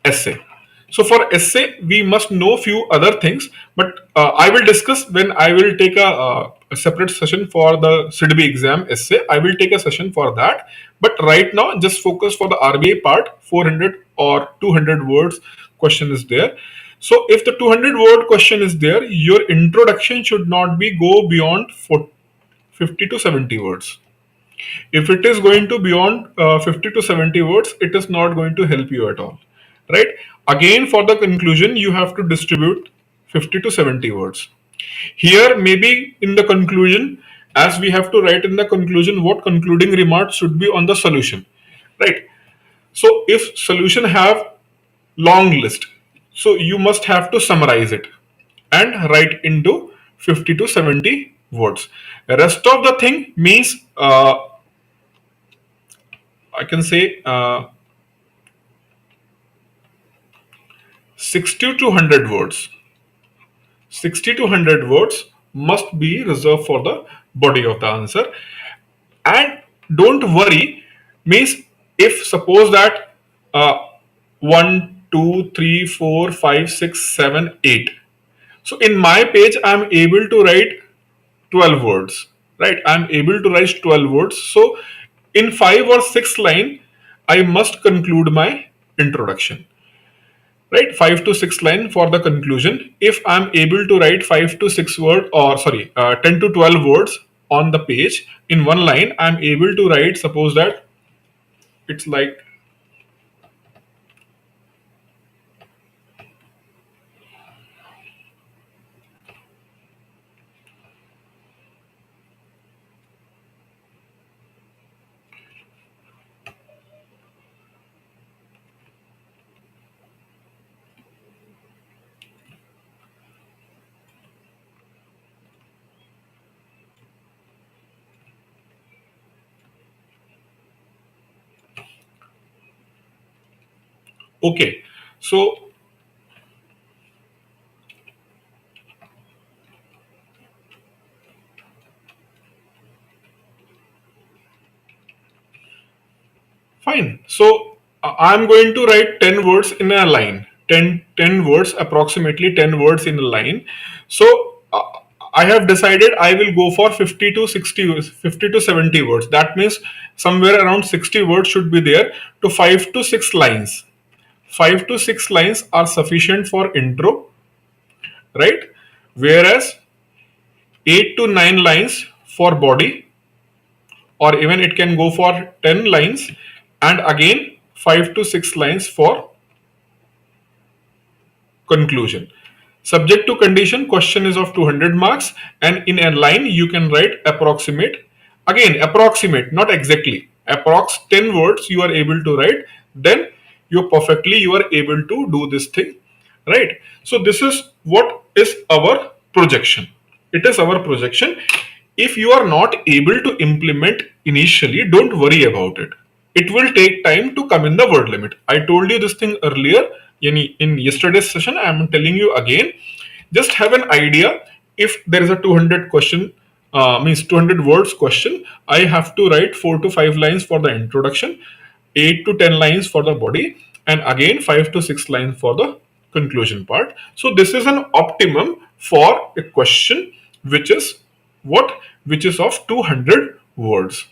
essay. So for essay, we must know few other things, but I will discuss when I will take a separate session for the CDB exam essay. I will take a session for that. But right now, just focus for the RBI part. 400 or 200 words question is there. So if the 200 word question is there, your introduction should not be go beyond 50 to 70 words. If it is going to beyond 50 to 70 words, it is not going to help you at all, right? Again, for the conclusion, you have to distribute 50 to 70 words. Here, maybe in the conclusion, as we have to write in the conclusion what concluding remarks should be on the solution, right? So if solution have long list, so you must have to summarize it and write into 50 to 70 words. The rest of the thing means I can say 60 to 100 words. 60 to 100 words must be reserved for the body of the answer. And don't worry, means if suppose that 1, 2, 3, 4, 5, 6, 7, 8. So in my page, I'm able to write 12 words, right? I'm able to write 12 words. So in 5 or 6 line, I must conclude my introduction, right? 5 to 6 line for the conclusion. If I'm able to write 5 to 6 word, or sorry, 10 to 12 words on the page in one line, I'm able to write, suppose that it's like okay. So fine. So I'm going to write 10 words in a line. 10 words, approximately 10 words in a line. So I have decided I will go for 50 to 60 words, 50 to 70 words. That means somewhere around 60 words should be there to 5 to 6 lines. 5 to 6 lines are sufficient for intro, right? Whereas 8 to 9 lines for body, or even it can go for 10 lines, and again 5 to 6 lines for conclusion. Subject to condition, question is of 200 marks, and in a line you can write approximate. Again, approximate, not exactly. Approx 10 words you are able to write, then you are able to do this thing, right? So this is what is our projection. It is our projection. If you are not able to implement initially, don't worry about it. It will take time to come in the word limit. I told you this thing earlier in yesterday's session. I am telling you again. Just have an idea. If there is a 200 question, means 200 words question, I have to write 4 to 5 lines for the introduction, 8 to 10 lines for the body, and again 5 to 6 lines for the conclusion part. So this is an optimum for a question which is what? Which is of 200 words,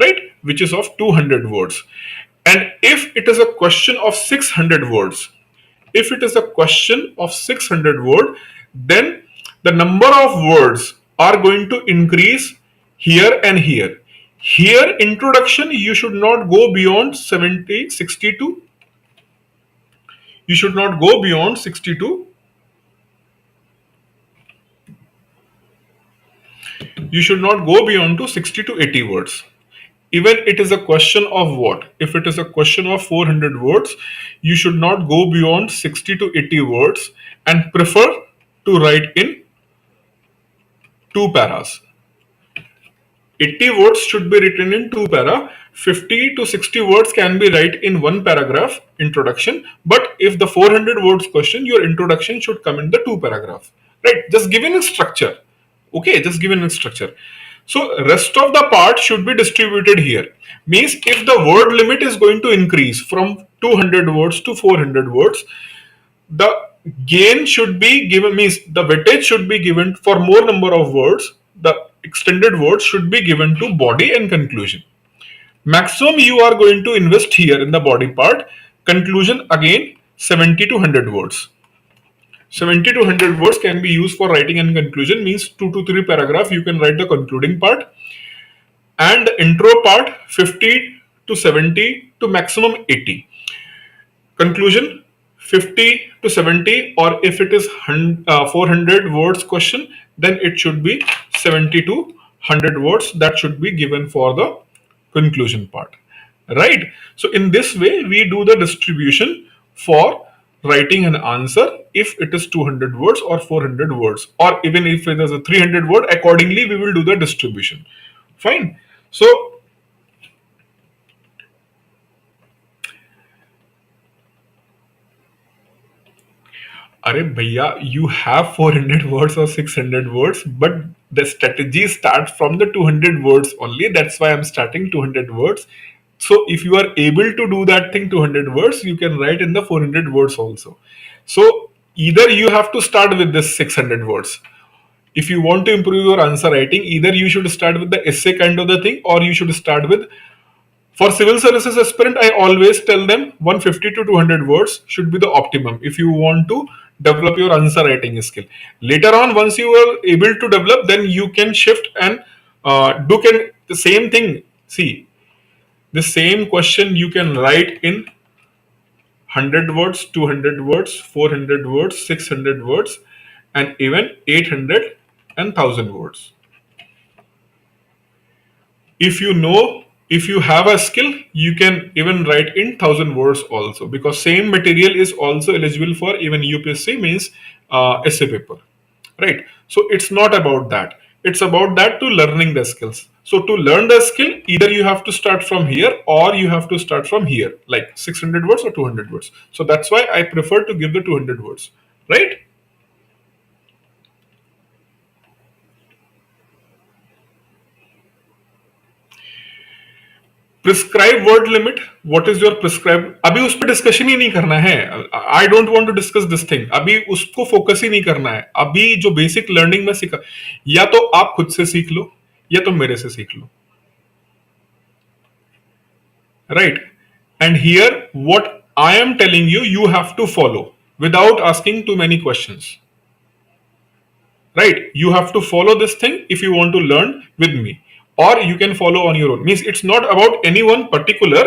right? Which is of 200 words. And if it is a question of 600 words, if it is a question of 600 word, then the number of words are going to increase here and here. Here, introduction, you should not go beyond 70, 62. You should not go beyond 62. You should not go beyond to 60 to 80 words. Even it is a question of what? If it is a question of 400 words, you should not go beyond 60 to 80 words and prefer to write in two paras. 80 words should be written in two para. 50 to 60 words can be write in one paragraph introduction. But if the 400 words question, your introduction should come in the two paragraph. Right? Just given a structure. Okay, just given a structure. So rest of the part should be distributed here. Means if the word limit is going to increase from 200 words to 400 words, the gain should be given, means the weightage should be given for more number of words. The extended words should be given to body and conclusion. Maximum you are going to invest here in the body part. Conclusion again 70 to 100 words. 70 to 100 words can be used for writing and conclusion, means 2 to 3 paragraph you can write the concluding part, and the intro part 50 to 70 to maximum 80. Conclusion 50 to 70, or if it is 400 words question, then it should be 70 to 100 words that should be given for the conclusion part, right? So in this way we do the distribution for writing an answer if it is 200 words or 400 words, or even if it is a 300 word, accordingly we will do the distribution. Fine. So अरे भैया, you have 400 words or 600 words, but the strategy starts from the 200 words only. That's why I'm starting 200 words. So if you are able to do that thing 200 words, you can write in the 400 words also. So either you have to start with this 600 words. If you want to improve your answer writing, either you should start with the essay kind of the thing, or you should start with, for civil services aspirant, I always tell them 150 to 200 words should be the optimum if you want to develop your answer writing skill. Later on, once you are able to develop, then you can shift and do can the same thing. See, the same question you can write in 100 words, 200 words, 400 words, 600 words, and even 800 and 1000 words. If you know, if you have a skill, you can even write in 1000 words also, because same material is also eligible for even UPSC, means essay paper, right? So it's not about that, it's about that to learning the skills. So to learn the skill, either you have to start from here or you have to start from here, like 600 words or 200 words. So that's why I prefer to give the 200 words, right? Prescribe word limit, what is your prescribe, अभी उस पर discussion ही नहीं करना है. I don't want to discuss this thing, अभी उसको focus ही नहीं करना है. अभी जो बेसिक लर्निंग में सीखा, या तो आप खुद से सीख लो या तो मेरे से सीख लो, right? And here what I am telling you, you have to follow without asking too many questions, right? You have to follow this thing if you want to learn with me, or you can follow on your own. Means it's not about anyone particular,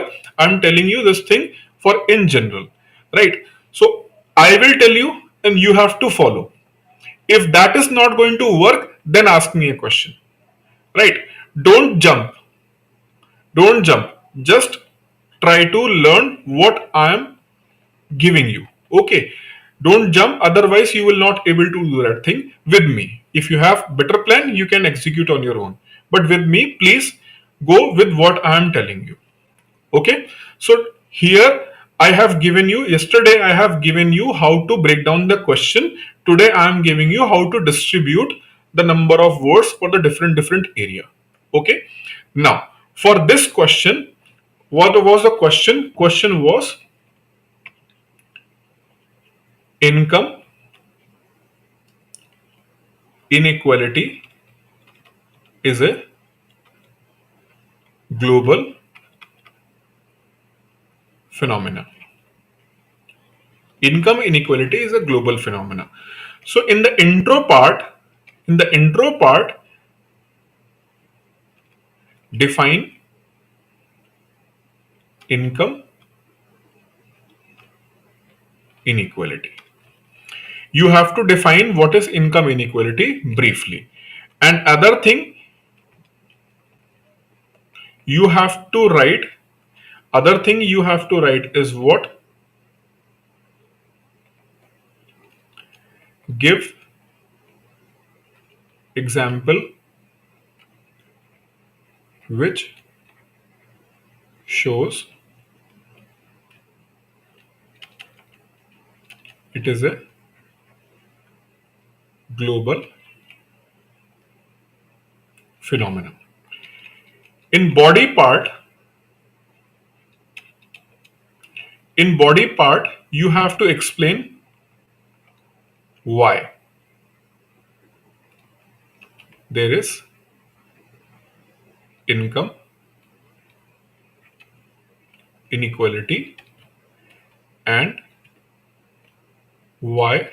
I'm telling you this thing for in general, right? So I will tell you and you have to follow. If that is not going to work, then ask me a question, right? don't jump don't jump, just try to learn what I am giving you. Okay, don't jump, otherwise you will not able to do that thing with me. If you have better plan, you can execute on your own, but with me, please go with what I am telling you. Okay, so here I have given you, yesterday I have given you how to break down the question. Today I am giving you how to distribute the number of words for the different area. Okay, now for this question, what was the question? Question was, income inequality is a global phenomena. Income inequality is a global phenomena. So in the intro part, define income inequality. You have to define what is income inequality briefly. And other thing you have to write, other thing you have to write is what? Give example which shows it is a global phenomenon. In body part, you have to explain why there is income inequality and why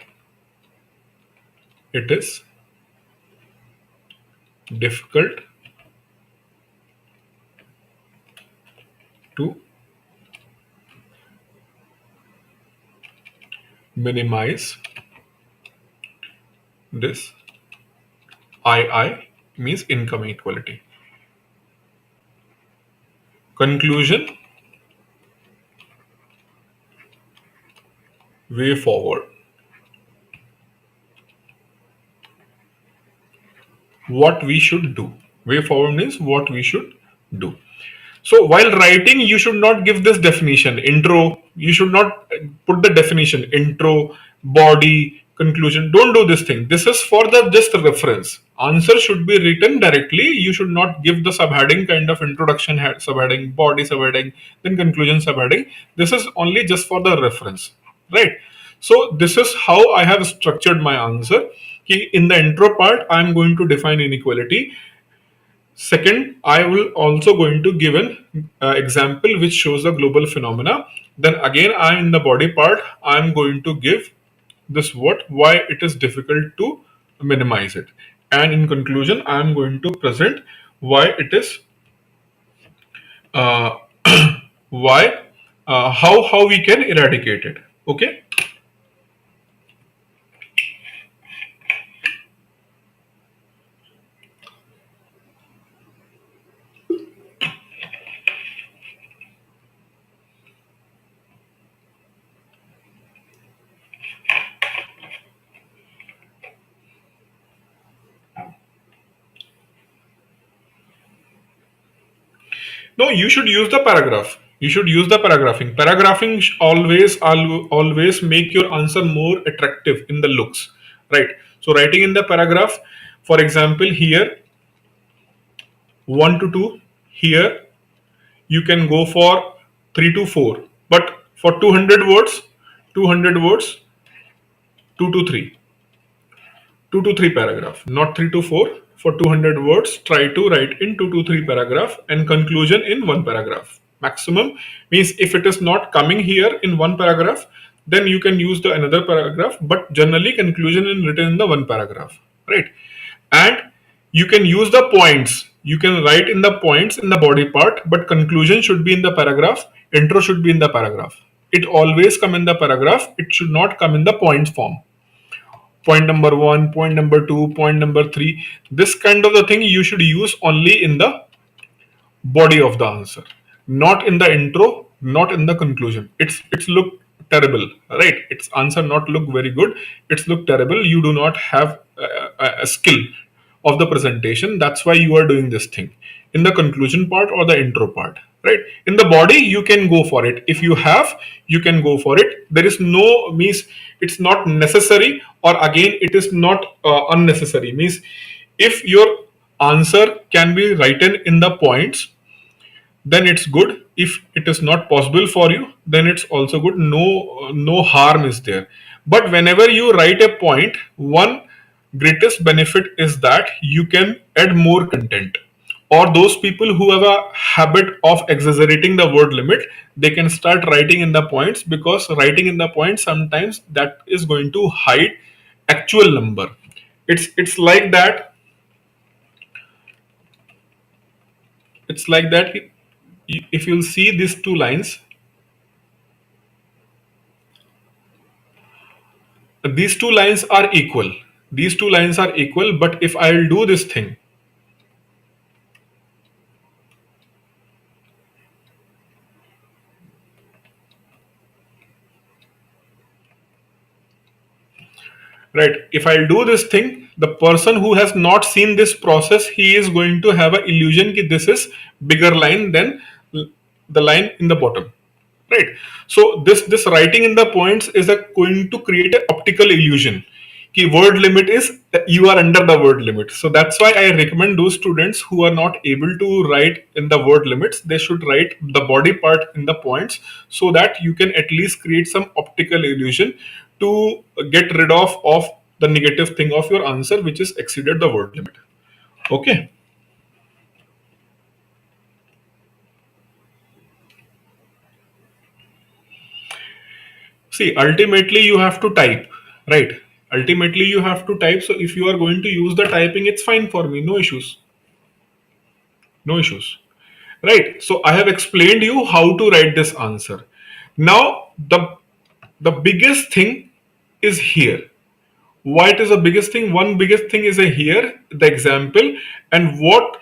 it is difficult to minimize this. II means income inequality. Conclusion, way forward. What we should do. Way forward means what we should do. So while writing, you should not give this definition, intro. You should not put the definition, intro, body, conclusion. Don't do this thing. This is for the just reference. Answer should be written directly. You should not give the subheading kind of introduction, subheading, body subheading, then conclusion subheading. This is only just for the reference, right? So this is how I have structured my answer. In the intro part, I am going to define inequality. Second, I will also going to give an example which shows the global phenomena. Then again, I in the body part, I am going to give this why it is difficult to minimize it. And in conclusion, I am going to present why it is, uh, why, how we can eradicate it. Okay. No, you should use the paragraph. You should use the paragraphing. Paragraphing always make your answer more attractive in the looks, right? So writing in the paragraph, for example, here 1 to 2, here you can go for 3 to 4, but for 200 words, 2 to 3. 2 to 3 paragraph, not 3 to 4. For 200 words, try to write in 2 to 3 paragraph and conclusion in one paragraph. Maximum means if it is not coming here in one paragraph, then you can use the another paragraph, but generally conclusion is written in the one paragraph, right? And you can use the points. You can write in the points in the body part, but conclusion should be in the paragraph, intro should be in the paragraph. It always come in the paragraph, it should not come in the points form. Point number 1, point number 2, point number 3. This kind of the thing you should use only in the body of the answer, not in the intro, not in the conclusion. It's look terrible, right? Its answer not look very good. It's look terrible. You do not have a skill of the presentation. That's why you are doing this thing in the conclusion part or the intro part, right? In the body, you can go for it. If you have, you can go for it. There is no means it's not necessary, or again, it is not unnecessary. Means if your answer can be written in the points, then it's good. If it is not possible for you, then it's also good. No harm is there. But whenever you write a point, one greatest benefit is that you can add more content. Or those people who have a habit of exaggerating the word limit, they can start writing in the points, because writing in the points sometimes that is going to hide actual number. It's like that. It's like that. If you'll see these two lines, these two lines are equal. These two lines are equal, but if I'll do this thing, right, if I'll do this thing, the person who has not seen this process, he is going to have a illusion that this is bigger line than the line in the bottom, right? So this writing in the points is going to create an optical illusion कि word limit is, you are under the word limit. So that's why I recommend those students who are not able to write in the word limits, they should write the body part in the points, so that you can at least create some optical illusion to get rid of the negative thing of your answer which is exceeded the word limit. Okay. See, ultimately you have to type, right? Ultimately you have to type. So if you are going to use the typing, it's fine for me, no issues. No issues. Right. So I have explained you how to write this answer. Now the biggest thing is here. Why it is the biggest thing? One biggest thing is a here, the example, and what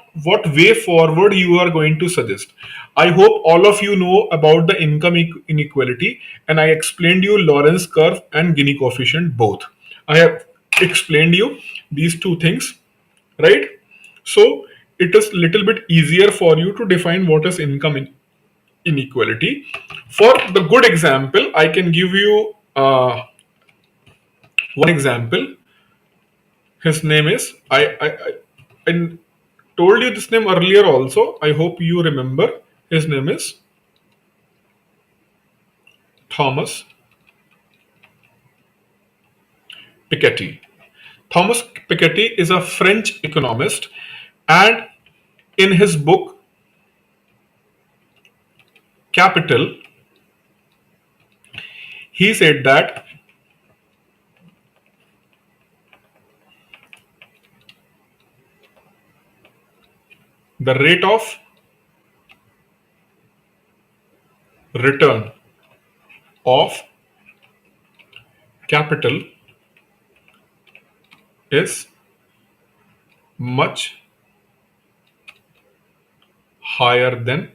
way forward you are going to suggest. I hope all of you know about the income inequality, and I explained you Lorentz curve and Gini coefficient both. I have explained you these two things, right? So it is little bit easier for you to define what is income inequality. For the good example, I can give you one example. His name is I told you this name earlier also. I hope you remember. His name is Thomas Piketty. Thomas Piketty is a French economist, and in his book Capital, he said that the rate of return of capital is much higher than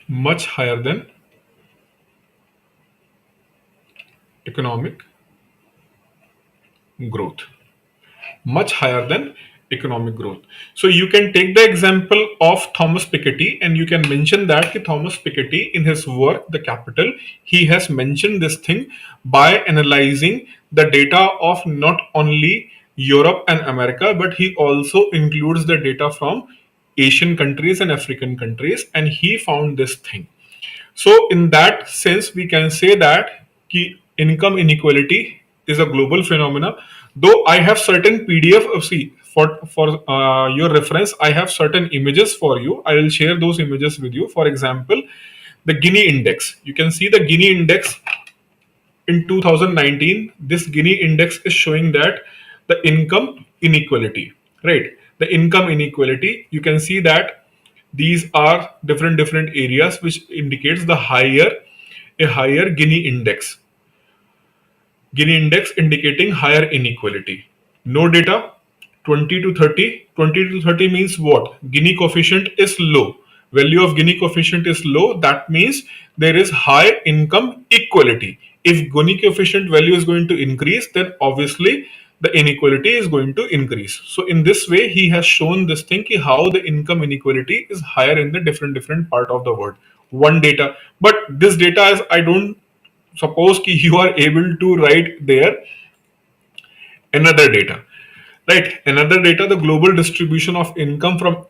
much higher than economic growth. Much higher than economic growth. So you can take the example of Thomas Piketty, and you can mention that Thomas Piketty in his work The Capital, he has mentioned this thing by analyzing the data of not only Europe and America, but he also includes the data from Asian countries and African countries, and he found this thing. So in that sense, we can say that income inequality is a global phenomena. Though I have certain PDF, see for your reference, I have certain images for you. I will share those images with you. For example, the Gini index. You can see the Gini index in 2019. This Gini index is showing that the income inequality, right? The income inequality. You can see that these are different areas which indicates the higher a higher Gini index indicating higher inequality. No data, 20 to 30. 20 to 30 means what? Gini coefficient is low. Value of Gini coefficient is low. That means there is high income equality. If Gini coefficient value is going to increase, then obviously the inequality is going to increase. So in this way, he has shown this thing how the income inequality is higher in the different part of the world. One data, but this data is, I don't suppose you are able to write there another data. right? Another data, the global distribution of income from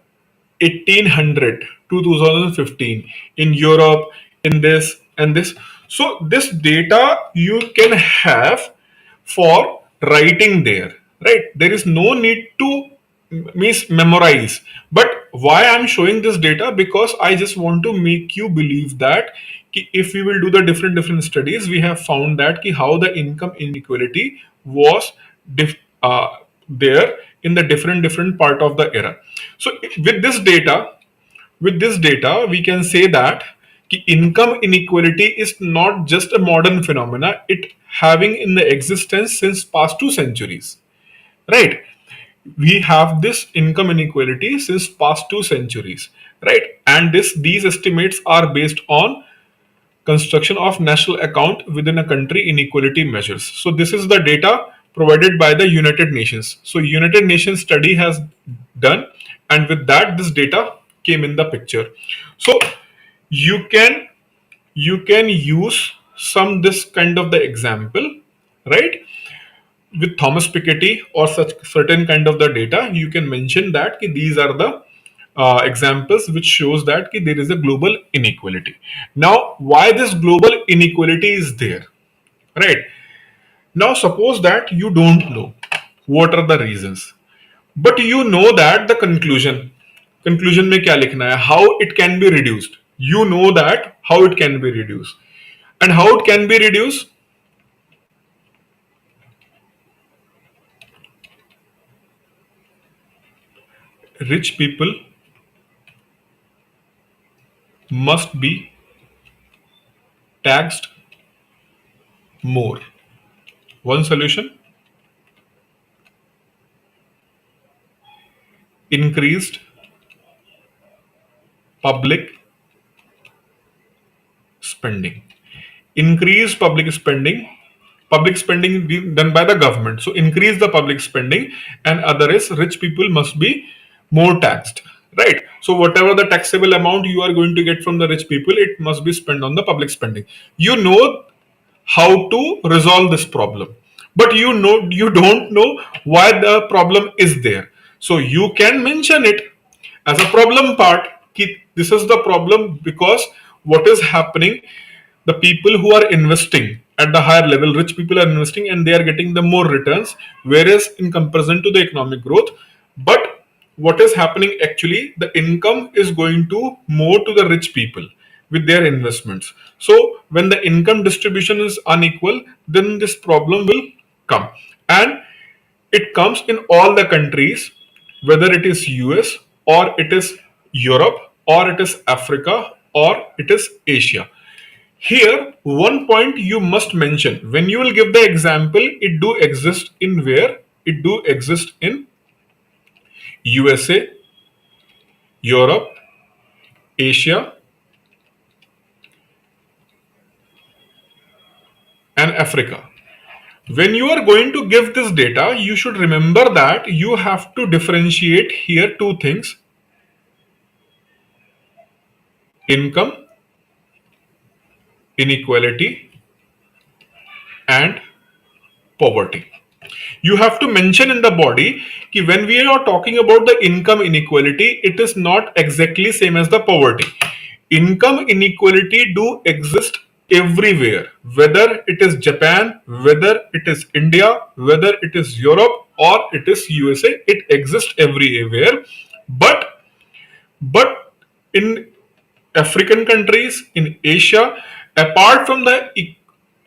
1800 to 2015 in Europe, in this and this. So this data you can have for writing there, right? There is no need to memorize. But why I'm showing this data, because I just want to make you believe that if we will do the different studies, we have found that how the income inequality was dif- uh, there in the different part of the era. So with this data we can say that income inequality is not just a modern phenomena, it having in the existence since past 2 centuries, right? We have this income inequality since past 2 centuries, right? And these estimates are based on construction of national account within a country inequality measures. So this is the data provided by the United Nations. So United Nations study has done, and with that this data came in the picture. So you can use some this kind of the example, right? With Thomas Piketty or such certain kind of the data, you can mention that these are the examples which shows that there is a global inequality. Now, why this global inequality is there, right? Now, suppose that you don't know what are the reasons, but you know that the conclusion में क्या लिखना है, how it can be reduced. You know that how it can be reduced, and how it can be reduced. Rich people must be taxed more. One solution: increased public spending. Increase public spending being done by the government. So increase the public spending, and other is rich people must be more taxed, right? So whatever the taxable amount you are going to get from the rich people, it must be spent on the public spending. You know how to resolve this problem, but you don't know why the problem is there. So you can mention it as a problem part. This is the problem because what is happening, the people who are investing at the higher level, rich people are investing and they are getting the more returns, whereas in comparison to the economic growth. But what is happening actually, the income is going to more to the rich people with their investments. So when the income distribution is unequal, then this problem will come. And it comes in all the countries, whether it is US or it is Europe or it is Africa or it is Asia. Here, one point you must mention when you will give the example, it do exist in where? It do exist in USA, Europe, Asia, and Africa. When you are going to give this data, you should remember that you have to differentiate here two things: income inequality and poverty. You have to mention in the body कि when we are talking about the income inequality, it is not exactly same as the poverty. Income inequality do exist everywhere, whether it is Japan, whether it is India, whether it is Europe or it is USA, it exists everywhere. But in African countries, in Asia, apart from the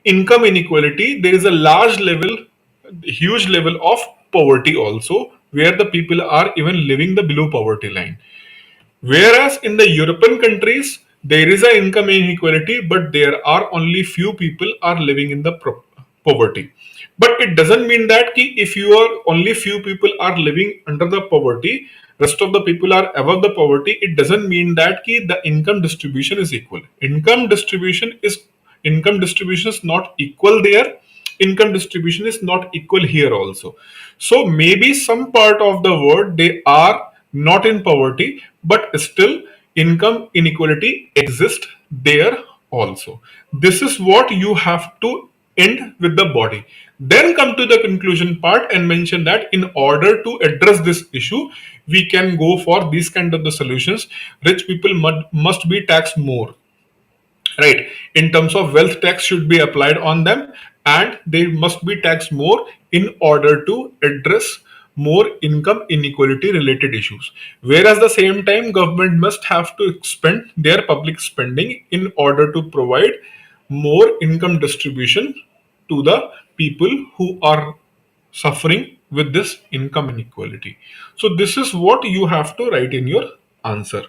income inequality, there is a huge level of poverty also, where the people are even living the below poverty line. Whereas in the European countries, there is an income inequality, but there are only few people are living in the poverty. But it doesn't mean that if you are only few people are living under the poverty, rest of the people are above the poverty. It doesn't mean that the income distribution is equal. Income distribution is not equal there. Income distribution is not equal here also. So maybe some part of the world they are not in poverty, but still income inequality exists there also. This is what you have to end with the body. Then come to the conclusion part and mention that in order to address this issue, we can go for these kind of the solutions. Rich people must be taxed more, right? In terms of wealth, tax should be applied on them, and they must be taxed more in order to address more income inequality related issues. Whereas the same time, government must have to expend their public spending in order to provide more income distribution to the people who are suffering with this income inequality. So this is what you have to write in your answer.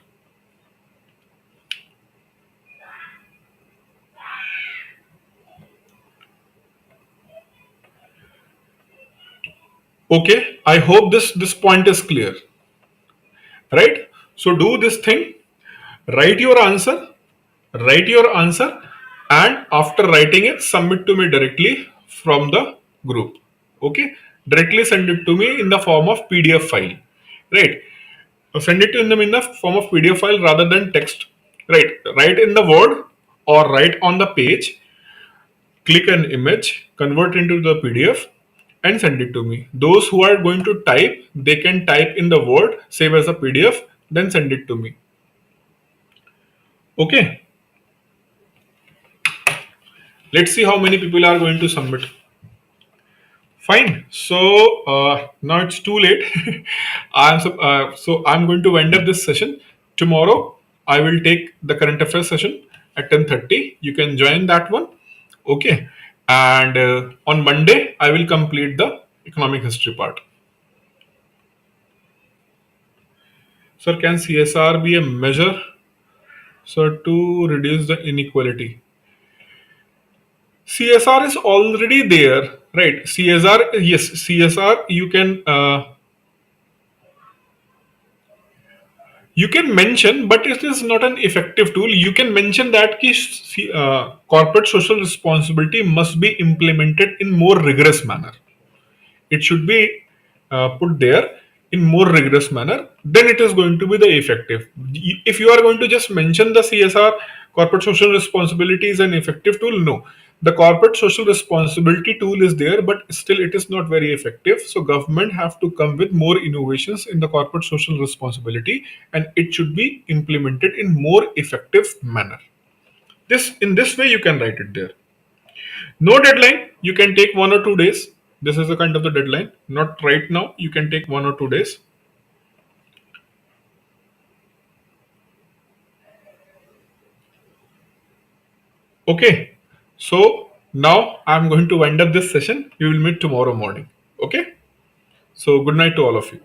Okay, I hope this point is clear, right? So do this thing, write your answer, write your answer, and after writing it, submit to me directly from the group. Okay, directly send it to me in the form of PDF file, right? Send it to them in the form of PDF file rather than text, right? Write in the word or write on the page, click an image, convert into the PDF, and send it to me. Those who are going to type, they can type in the word, save as a PDF, then send it to me. Okay, let's see how many people are going to submit. Fine. So now it's too late. So I'm going to wind up this session. Tomorrow I will take the current affairs session at 10:30. You can join that one. Okay. And on Monday I will complete the economic history part. Sir, can CSR be a measure, sir, to reduce the inequality? CSR is already there, right? CSR, yes, CSR. You can mention, but it is not an effective tool. You can mention that corporate social responsibility must be implemented in more rigorous manner. It should be put there in more rigorous manner, then it is going to be the effective. If you are going to just mention the CSR, corporate social responsibility is an effective tool, no. The corporate social responsibility tool is there, but still it is not very effective. So government have to come with more innovations in the corporate social responsibility, and it should be implemented in more effective manner. This in this way you can write it there. No deadline. You can take 1 or 2 days. This is a kind of the deadline. Not right now. You can take 1 or 2 days. Okay. So now I'm going to wind up this session. We will meet tomorrow morning. Okay. So good night to all of you.